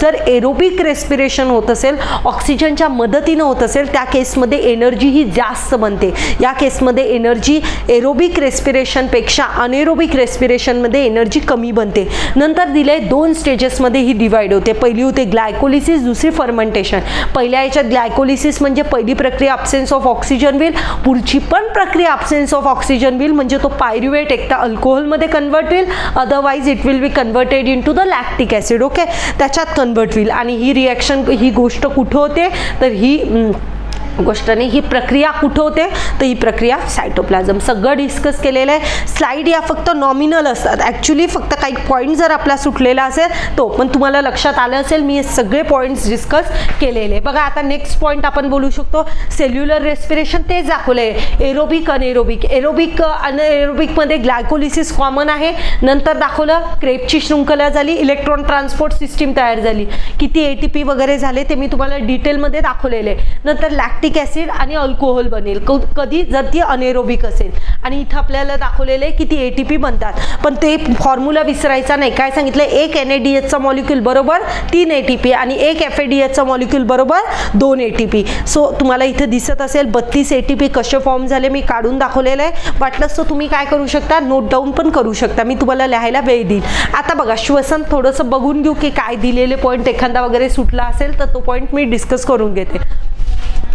जर एरोबिक रेस्पिरेशन होत असेल, ऑक्सिजनच्या मदतीनं होत असेल, त्या केसमध्ये एनर्जी ही जास्त बनते. या केसमध्ये एनर्जी एरोबिक रेस्पिरेशनपेक्षा अनएरोबिक रेस्पिरेशनमध्ये एनर्जी कमी बनते. नंतर दिले 2 स्टेजेसमध्ये ही डिवाइड होते. पहिली होते ग्लायकोलिसिस, दुसरी फर्मेंटेशन. पहिल्या याच्यात ग्लायकोलिसिस म्हणजे पहिली प्रक्रिया अब्सेन्स ऑफ ऑक्सिजन होईल, पुढची पण प्रक्रिया अब्सेन्स ऑफ ऑक्सिजन होईल, म्हणजे तो पायरुवेट एकटा अल्कोहोलमध्ये कन्वर्ट होईल, otherwise it will be converted in to the lactic acid. Okay, त्याच्यात कन्वर्ट होईल. आणि ही रिॲक्शन, ही गोष्ट कुठं होते? तर ही गोष्टने ही प्रक्रिया कुठं होते? तर ही प्रक्रिया सायटोप्लाझम. सगळं डिस्कस केलेलं आहे. स्लाईड या फक्त नॉमिनल असतात. ॲक्च्युली फक्त काही पॉईंट जर आपला सुटलेला असेल तो, पण तुम्हाला लक्षात आलं असेल मी हे सगळे पॉईंट्स डिस्कस केलेले. बघा आता नेक्स्ट पॉईंट आपण बोलू शकतो सेल्युलर रेस्पिरेशन. तेच दाखवलं आहे एरोबिक अनएरोबिक. अनएरोबिकमध्ये ग्लायकोलिसिस कॉमन आहे. नंतर दाखवलं क्रेबची शृंखला झाली, इलेक्ट्रॉन ट्रान्सपोर्ट सिस्टीम तयार झाली, किती ATP वगैरे झाले ते मी तुम्हाला डिटेलमध्ये दाखवलेले. नंतर लॅक्टिक ॲसिड आणि अल्कोहोल बनेल कधी? जर ती अनएरोबिक असेल. आणि इथं आपल्याला दाखवलेले किती ATP बनतात, पण ते फॉर्म्युला विसरायचा नाही. काय सांगितलं? एक NADHचा मॉलिक्यूल बरोबर 3 ATP आणि एक FADHचा मॉलिक्यूल बरोबर 2 ATP. सो तुम्हाला इथं दिसत असेल 32 ATP कसे फॉर्म झाले मी काढून दाखवलेलं आहे. वाटलंच तर तुम्ही काय करू शकता? नोट डाऊन पण करू शकता. मी तुम्हाला लिहायला वेळ देईल. आता बघा श्वसन थोडंसं बघून घेऊ की काय दिलेले पॉईंट एखादा वगैरे सुटला असेल तर तो पॉईंट मी डिस्कस करून घेते.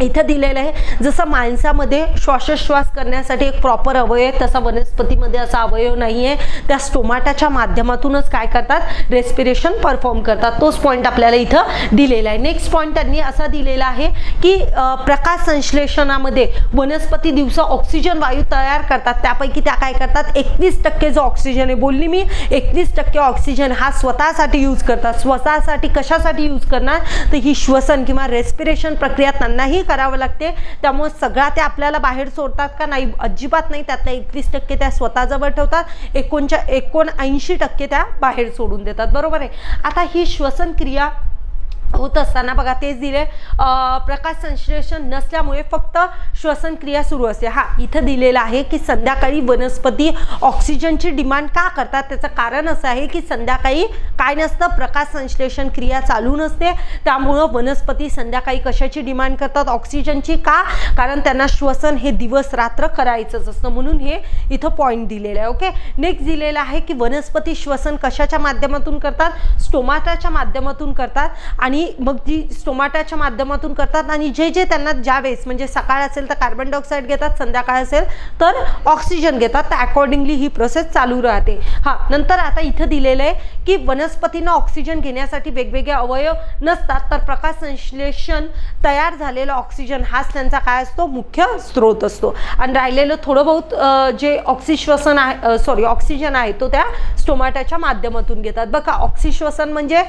इथं दिलेलं आहे जसं माणसामध्ये श्वासोच्छ्वास करण्यासाठी एक प्रॉपर अवयव आहे तसा वनस्पतीमध्ये असा अवयव नाही आहे. त्या स्टोमाटाच्या माध्यमातूनच काय करतात? रेस्पिरेशन परफॉर्म करतात. तोच पॉईंट आपल्याला इथं दिलेला आहे. नेक्स्ट पॉईंट त्यांनी असा दिलेला आहे की प्रकाश संश्लेषणामध्ये वनस्पती दिवसा ऑक्सिजन वायू तयार करतात. त्यापैकी त्या काय करतात? 21% जो ऑक्सिजन आहे, बोलली मी 21% ऑक्सिजन हा स्वतःसाठी यूज करतात. स्वतःसाठी कशासाठी यूज करणार? तर ही श्वसन किंवा रेस्पिरेशन प्रक्रिया त्यांनाही करावं लागते. त्यामुळे सगळा ते आपल्याला बाहेर सोडतात का? नाही, अजिबात नाही. त्यातल्या 21% त्या स्वतःजवळ ठेवतात, 79% त्या बाहेर सोडून देतात. बरोबर आहे. आता ही श्वसन क्रिया होत असताना बघा तेच दिले प्रकाश संश्लेषण नसल्यामुळे फक्त श्वसन क्रिया सुरू असते. हा इथं दिलेला आहे की संध्याकाळी वनस्पती ऑक्सिजनची डिमांड का करतात? त्याचं कारण असं आहे की संध्याकाळी काय नसतं? प्रकाश संश्लेषण क्रिया चालू नसते. त्यामुळं वनस्पती संध्याकाळी कशाची डिमांड करतात? ऑक्सिजनची. का? कारण त्यांना श्वसन हे दिवस रात्र करायचंच असतं. म्हणून हे इथं पॉईंट दिलेलं आहे. ओके, नेक्स्ट दिलेलं आहे की वनस्पती श्वसन कशाच्या माध्यमातून करतात? स्टोमाटाच्या माध्यमातून करतात. आणि मग ती स्टोमाटाच्या माध्यमातून करतात आणि जे त्यांना ज्यावेळेस म्हणजे सकाळ असेल तर कार्बन डायऑक्साईड घेतात, संध्याकाळ असेल तर ऑक्सिजन घेतात. तर अकॉर्डिंगली ही प्रोसेस चालू राहते. हा नंतर आता इथं दिलेलं आहे की वनस्पतींना ऑक्सिजन घेण्यासाठी वेगवेगळे अवयव नसतात, तर प्रकाश संश्लेषण तयार झालेला ऑक्सिजन हाच त्यांचा काय असतो? मुख्य स्रोत असतो. आणि राहिलेलं थोडं बहुत जे ऑक्सिश्वसन आहे ऑक्सिजन आहे तो त्या स्टोमाटाच्या माध्यमातून घेतात. बघा ऑक्सिश्वसन म्हणजे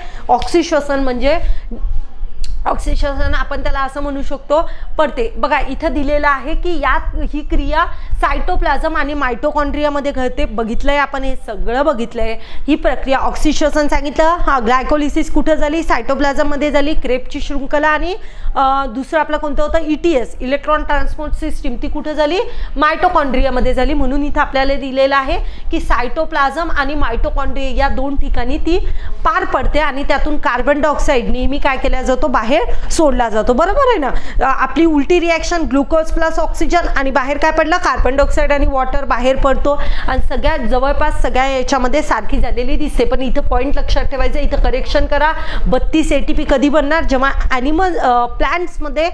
ऑक्सिजन आपण त्याला असं म्हणू शकतो पडते. बघा इथं दिलेलं आहे की यात ही क्रिया सायटोप्लाझम आणि मायटोकॉन्ड्रियामध्ये घडते. बघितलंय आपण, हे सगळं बघितलंय. ही प्रक्रिया ऑक्सिश्वसन सांगितलं. हा ग्लायकोलिसिस कुठं झाली? सायटोप्लाझममध्ये झाली. क्रेबची शृंखला. आणि दुसरं आपलं कोणतं होतं? ETS इलेक्ट्रॉन ट्रान्सपोर्ट सिस्टीम, ती कुठं झाली? मायटोकॉन्ड्रियामध्ये झाली. म्हणून इथं आपल्याला दिलेलं आहे की सायटोप्लाझम आणि मायटोकॉन्ड्रिया या 2 ठिकाणी ती पार पडते आणि त्यातून कार्बन डायऑक्साईड नेहमी काय केला जातो? बाहेर सोडला जातो. बरोबर आहे ना? आपली उलटी रिॲक्शन ग्लुकोज प्लस ऑक्सिजन आणि बाहेर काय पडलं? कार्बन डायऑक्साईड आणि वॉटर बाहेर पडतो. आणि सगळ्या जवळपास सगळ्या याच्यामध्ये सारखी झालेली दिसते. पण इथं पॉईंट लक्षात ठेवायचं, इथं करेक्शन करा. 32 ATP कधी बनणार? जेव्हा ॲनिमल प्लांट्समध्ये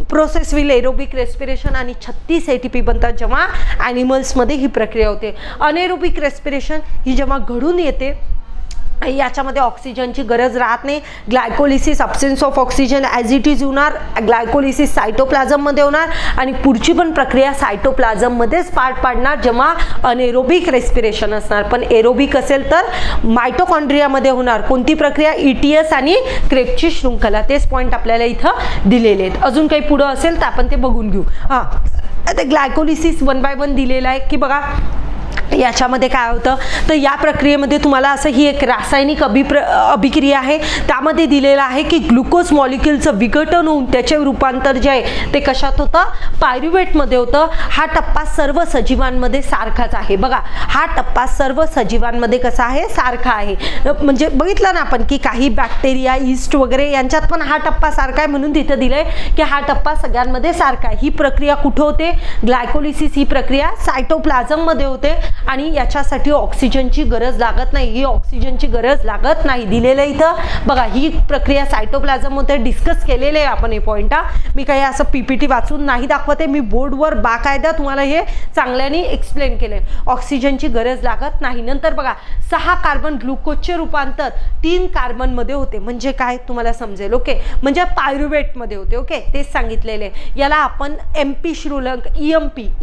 प्रोसेस विल एरोबिक रेस्पिरेशन आणि 36 ATP बनतात जेव्हा ॲनिमल्समध्ये ही प्रक्रिया होते. अनएरोबिक रेस्पिरेशन ही जेव्हा घडून येते याच्यामध्ये ऑक्सिजनची गरज राहत नाही. Glycolysis absence of oxygen as it is होणार. ग्लायकोलिसिस सायटोप्लाझममध्ये होणार आणि पुढची पण प्रक्रिया सायटोप्लाझममध्येच पार पाडणार जेव्हा अनएरोबिक रेस्पिरेशन असणार. पण एरोबिक असेल तर मायटोकॉन्ड्रियामध्ये होणार. कोणती प्रक्रिया? ETS आणि क्रेब्सची शृंखला. तेच पॉईंट आपल्याला इथं दिलेले आहेत. अजून काही पुढं असेल तर आपण ते बघून घेऊ. हां, आता ग्लायकोलिसिस 1 by 1 दिलेला आहे की बघा याच्यामध्ये काय होतं तर या प्रक्रियेमध्ये तुम्हाला असं ही एक रासायनिक अभिक्रिया आहे. त्यामध्ये दिलेलं आहे की ग्लुकोज मॉलिक्युलचं विघटन होऊन त्याचे रूपांतर जे आहे ते कशात होतं? पायरुवेटमध्ये होतं. हा टप्पा सर्व सजीवांमध्ये सारखाच आहे. बघा हा टप्पा सर्व सजीवांमध्ये कसा आहे? सारखा आहे. म्हणजे बघितलं ना आपण की काही बॅक्टेरिया, ईस्ट वगैरे यांच्यात पण हा टप्पा सारखा आहे म्हणून तिथं दिलंय की हा टप्पा सगळ्यांमध्ये सारखा आहे. ही प्रक्रिया कुठं होते? ग्लायकोलिसिस ही प्रक्रिया सायटोप्लाझममध्ये होते आणि याच्यासाठी ऑक्सिजनची गरज लागत नाही. ही ऑक्सिजनची गरज लागत नाही दिलेलं इथं बघा. ही प्रक्रिया सायटोप्लाझममध्ये डिस्कस केलेले आहे आपण हे पॉईंट. मी काही असं PPT वाचून नाही दाखवते, मी बोर्डवर बाकायदा तुम्हाला हे चांगल्याने एक्सप्लेन केलंय. ऑक्सिजनची गरज लागत नाही. नंतर बघा 6 कार्बन ग्लुकोजचे रूपांतर 3 कार्बनमध्ये होते. म्हणजे काय तुम्हाला समजेल. ओके, म्हणजे पायरुवेटमध्ये होते. ओके, तेच सांगितलेले. याला आपण MP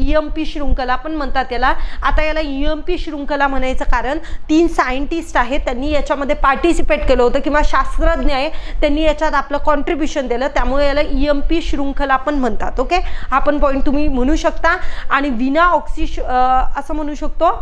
EMP शृंखला पण म्हणतात याला. आता याला EMP शृंखला म्हणायचं कारण 3 सायंटिस्ट आहेत त्यांनी याच्यामध्ये पार्टिसिपेट केलं होतं किंवा शास्त्रज्ञ आहे त्यांनी याच्यात आपलं कॉन्ट्रीब्युशन दिलं, त्यामुळे याला EMP शृंखला पण म्हणतात. ओके, हा पण पॉईंट तुम्ही म्हणू शकता. आणि विना असं म्हणू शकतो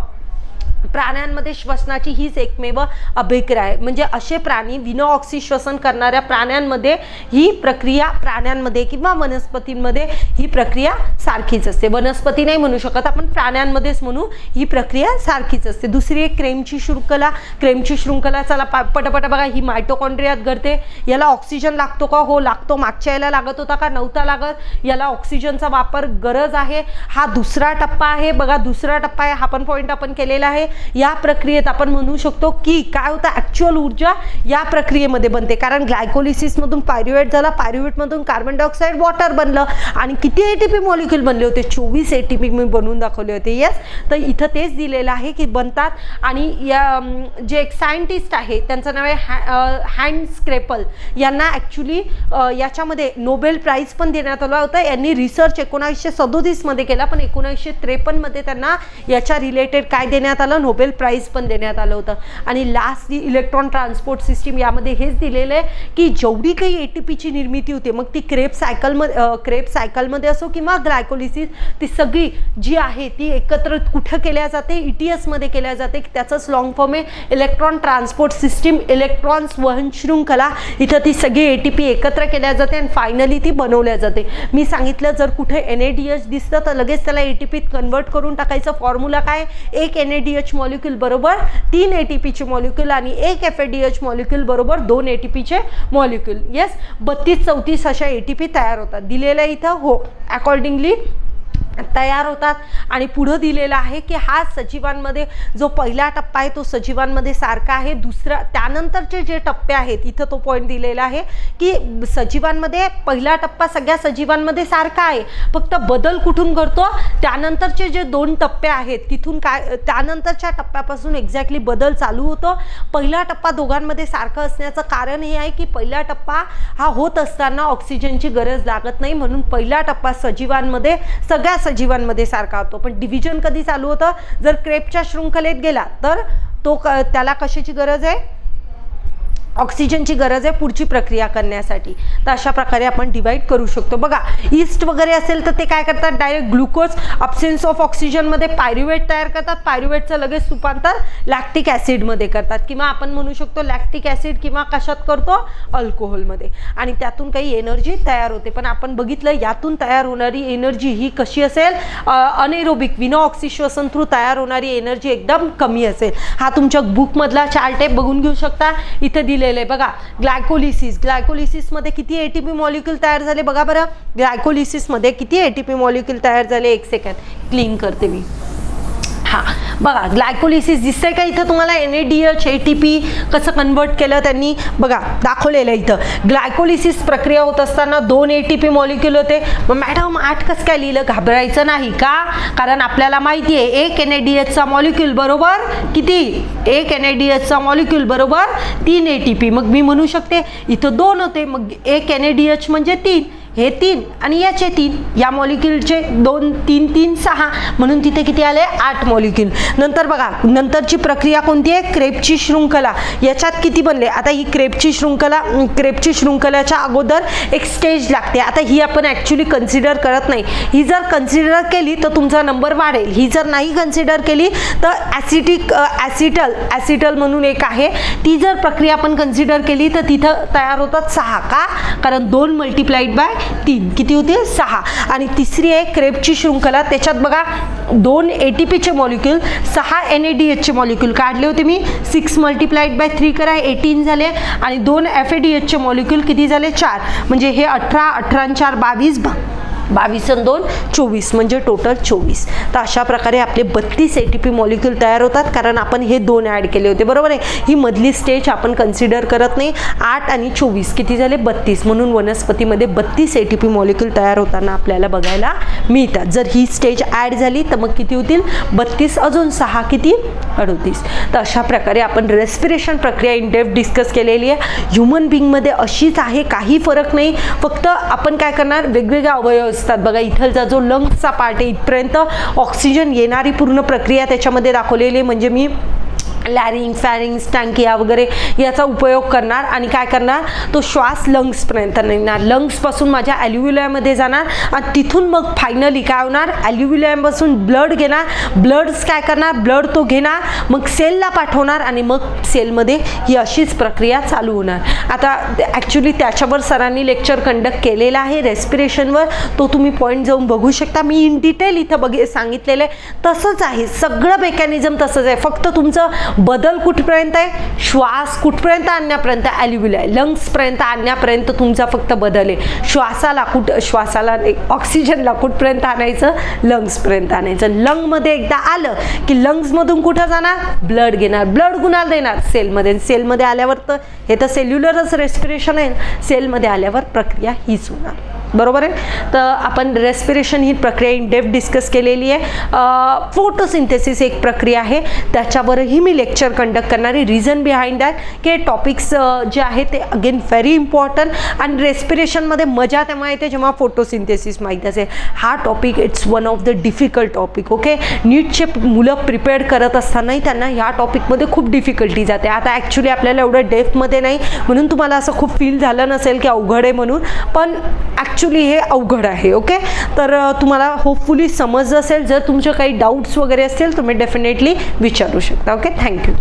प्राण्यांमध्ये श्वसनाची हीच एकमेव अभिक्रिया आहे. म्हणजे असे प्राणी विना ऑक्सी श्वसन करणाऱ्या प्राण्यांमध्ये ही प्रक्रिया, प्राण्यांमध्ये किंवा वनस्पतींमध्ये ही प्रक्रिया सारखीच असते. वनस्पती नाही म्हणू शकत आपण, प्राण्यांमध्येच म्हणू ही प्रक्रिया सारखीच असते. दुसरी एक क्रेमची शृंखला. चला पटापट बघा. ही मायटोकॉन्ड्रियात घडते. याला ऑक्सिजन लागतो का? हो लागतो. मागच्या याला लागत होता का? नव्हता लागत. याला ऑक्सिजनचा वापर गरज आहे. हा दुसरा टप्पा आहे बघा. दुसरा टप्पा आहे. हा पण पॉईंट आपण केलेला आहे. या प्रक्रियेत आपण म्हणू शकतो की काय होतं? ॲक्च्युअल ऊर्जा या प्रक्रियेमध्ये बनते. कारण ग्लायकोलिसिसमधून पायरुवेट झाला, पायरुवेटमधून कार्बन डायऑक्साईड वॉटर बनलं आणि किती ATP मॉलिक्यूल बनले होते? 24 ATP मी बनवून दाखवले होते. येस, तर इथं तेच दिलेलं आहे की बनतात. आणि या जे एक सायंटिस्ट आहे त्यांचं नाव आहे हॅन्स क्रेपल. यांना ॲक्च्युली याच्यामध्ये नोबेल प्राईज पण देण्यात आला होता. यांनी रिसर्च 1937 मध्ये केला, पण 1953 मध्ये त्यांना याच्या रिलेटेड काय देण्यात आलं? नोबेल प्राईज पण देण्यात आलं होतं. आणि लास्ट इलेक्ट्रॉन ट्रान्सपोर्ट सिस्टीम यामध्ये हेच दिलेलं आहे की जेवढी काही ATPची निर्मिती होते, मग ती क्रेब्स सायकलमध्ये असो किंवा ग्लायकोलिसिस, ती सगळी जी आहे ती एकत्र कुठं केल्या जाते? ETS मध्ये केल्या जाते. त्याचंच लॉंग फॉर्म आहे इलेक्ट्रॉन ट्रान्सपोर्ट सिस्टीम, इलेक्ट्रॉन्स वहन शृंखला. इथं ती सगळी ATP एकत्र केल्या जाते आणि फायनली ती बनवल्या जाते. मी सांगितलं जर कुठे NADH दिसतं तर लगेच त्याला ATPत कन्वर्ट करून टाकायचं. फॉर्म्युला काय? 1 NADH मॉलिक्यूल बरोबर 3 ATPचे मॉलिक्यूल आणि 1 FADH मॉलिक्यूल बरोबर 2 ATPचे मॉलिक्यूल. येस, 32-34 अशा ATP तयार होतात. दिलेलं इथं हो अकॉर्डिंगली तयार होतात. आणि पुढं दिलेलं आहे की हा सजीवांमध्ये जो पहिला टप्पा आहे तो सजीवांमध्ये सारखा आहे. दुसरा त्यानंतरचे जे टप्पे आहेत इथं तो पॉईंट दिलेला आहे की सजीवांमध्ये पहिला टप्पा सगळ्या सजीवांमध्ये सारखा आहे, फक्त बदल कुठून घडतो? त्यानंतरचे जे 2 टप्पे आहेत तिथून काय, त्यानंतरच्या टप्प्यापासून एक्झॅक्टली बदल चालू होतो. पहिला टप्पा दोघांमध्ये सारखं असण्याचं कारण हे आहे की पहिला टप्पा हा होत असताना ऑक्सिजनची गरज लागत नाही, म्हणून पहिला टप्पा सजीवांमध्ये सगळ्या सजीवांमध्ये सारखा होतो. पण डिव्हिजन कधी चालू होतं? जर क्रेब्सच्या शृंखलेत गेला तर त्याला कशाची गरज आहे? ऑक्सिजनची गरज आहे पुढची प्रक्रिया करण्यासाठी. तर अशा प्रकारे आपण डिवाइड करू शकतो. बघा ईस्ट वगैरे असेल तर ते काय करतात? डायरेक्ट ग्लुकोज अब्सेन्स ऑफ ऑक्सिजनमध्ये पायरुवेट तयार करतात. पायरुवेटचं लगेच रूपांतर लॅक्टिक ॲसिडमध्ये करतात किंवा आपण म्हणू शकतो लॅक्टिक ॲसिड किंवा कशात करतो? अल्कोहोलमध्ये. आणि त्यातून काही एनर्जी तयार होते. पण आपण बघितलं यातून तयार होणारी एनर्जी ही कशी असेल? अनएरोबिक विना ऑक्सी श्वसन थ्रू तयार होणारी एनर्जी एकदम कमी असेल. हा तुमच्या बुकमधला चार्ट आहे, बघून घेऊ शकता. इथे दिले बघा ग्लायकोलिसिस मध्ये किती ATP मॉलिक्यूल तयार झाले बघा बरं. ग्लायकोलिसिस मध्ये किती ATP मॉलिक्यूल तयार झाले? 1 सेकंड क्लीन करते मी. हा बघा ग्लायकोलिसिस दिसतंय का इथं तुम्हाला, NADH ATP कसं कन्वर्ट केलं त्यांनी बघा दाखवलेलं आहे इथं. ग्लायकोलिसिस प्रक्रिया होत असताना 2 ATP मॉलिक्यूल होते. मग मॅडम 8 कसं काय लिहिलं? घाबरायचं नाही का, कारण आपल्याला माहिती आहे एक NADH चा मॉलिक्यूल बरोबर किती, एक NADH चा मॉलिक्यूल बरोबर 3 ATP. मग मी म्हणू शकते इथं 2 होते, मग एक NADH म्हणजे 3, हे 3 आणि याचे 3, या मॉलिक्यूलचे 2 3 3 6, म्हणून तिथे किती आले 8 मॉलिक्यूल. नंतर बघा नंतरची प्रक्रिया कोणती आहे, क्रेबची शृंखला. याच्यात किती बनले, आता ही क्रेबची शृंखलाच्या अगोदर एक स्टेज लागते. आता ही आपण ॲक्च्युली कन्सिडर करत नाही. ही जर कन्सिडर केली तर तुमचा नंबर वाढेल, ही जर नाही कन्सिडर केली तर ॲसिटल म्हणून एक आहे, ती जर प्रक्रिया आपण कन्सिडर केली तर तिथं तयार होतात 6. का, कारण 2 × 3 किती होते 6. आणि तिसरी आहे क्रेबची शृंखला, त्याच्यात बघा 2 ATP चे मॉलिक्यूल, 6 NADH चे मॉलिक्यूल काढले होते मी. 6 × 3 करा 18 झाले, आणि 2 FADH चे मॉलिक्यूल किती झाले 4, म्हणजे हे 18 18 आणि 4 22, 22 आणि 2 24, म्हणजे टोटल 24. तर अशा प्रकारे आपले 32 ATP मॉलिक्यूल तयार होतात, कारण आपण हे 2 ॲड केले होते, बरोबर आहे. ही मधली स्टेज आपण कन्सिडर करत नाही. 8 आणि 24 किती झाले 32, म्हणून वनस्पतीमध्ये 32 ATP मॉलिक्यूल तयार होताना आपल्याला बघायला मिळतात. जर ही स्टेज ॲड झाली तर मग किती होतील 32 अजून 6 किती 38. तर अशा प्रकारे आपण रेस्पिरेशन प्रक्रिया इन डेप्थ डिस्कस केलेली आहे. ह्युमन बिंगमध्ये अशीच आहे, काही फरक नाही. फक्त आपण काय करणार, वेगवेगळे अवयव असतात बघा. इथलचा जो लंग्सचा पार्ट आहे इथपर्यंत ऑक्सिजन येणारी पूर्ण प्रक्रिया त्याच्यामध्ये दाखवलेली आहे. म्हणजे मी लॅरिंग फॅरिंग्स टँकिया वगैरे याचा उपयोग करणार, आणि काय करणार, तो श्वास लंग्सपर्यंत नेणार. लंग्सपासून माझ्या ॲल्युव्हिलियममध्ये जाणार, आणि तिथून मग फायनली काय होणार, ॲल्युव्हिलियमपासून ब्लड घेणार. ब्लड्स काय करणार, ब्लड तो घेणार, मग सेलला पाठवणार, आणि मग सेलमध्ये ही अशीच प्रक्रिया चालू होणार. आता ॲक्च्युली त्याच्यावर सरांनी लेक्चर कंडक्ट केलेला आहे रेस्पिरेशनवर, तो तुम्ही पॉईंट जाऊन बघू शकता. मी इन डिटेल इथं सांगितलेलं आहे. तसंच आहे सगळं मेकॅनिझम, तसंच आहे. फक्त तुमचं बदल कुठपर्यंत आहे, श्वास कुठपर्यंत आणण्यापर्यंत, ॲल्युव्हिलाय लंग्सपर्यंत आणण्यापर्यंत तुमचा फक्त बदल आहे. श्वासाला ऑक्सिजनला कुठपर्यंत आणायचं, लंग्सपर्यंत आणायचं. लंगमध्ये एकदा आलं की लंग्समधून कुठं जाणार, ब्लड घेणार, ब्लड कुणाला देणार, सेलमध्ये. सेलमध्ये आल्यावर तर हे तर सेल्युलरच रेस्पिरेशन आहे, सेलमध्ये आल्यावर प्रक्रिया हीच होणार, बरोबर आहे. तर आपण रेस्पिरेशन ही प्रक्रिया इन डेप्थ डिस्कस केलेली आहे. फोटोसिंथेसिस एक प्रक्रिया आहे, त्याच्यावरही मी लेक्चर कंडक्ट करणार आहे. रिझन बिहाइंड दॅट की टॉपिक्स जे आहे ते अगेन व्हेरी इम्पॉर्टंट, आणि रेस्पिरेशनमध्ये मजा तेव्हा येते जेव्हा फोटोसिंथेसिस माहीत असेल. हा topic it's one of the difficult topic. Okay, नीटचे मुलं प्रिपेअर करत असतानाही त्यांना ह्या टॉपिकमध्ये खूप डिफिकल्टी जाते. आता ॲक्च्युली आपल्याला एवढं डेप्थमध्ये नाही, म्हणून तुम्हाला असं खूप फील झालं नसेल की अवघड आहे म्हणून, पण ॲक्च्युली हे अवघड आहे. ओके, तर तुम्हाला होपफुली समजलं असेल. जर तुमचे काही डाऊट्स वगैरे असतील तुम्ही डेफिनेटली विचारू शकता. Okay, thank you.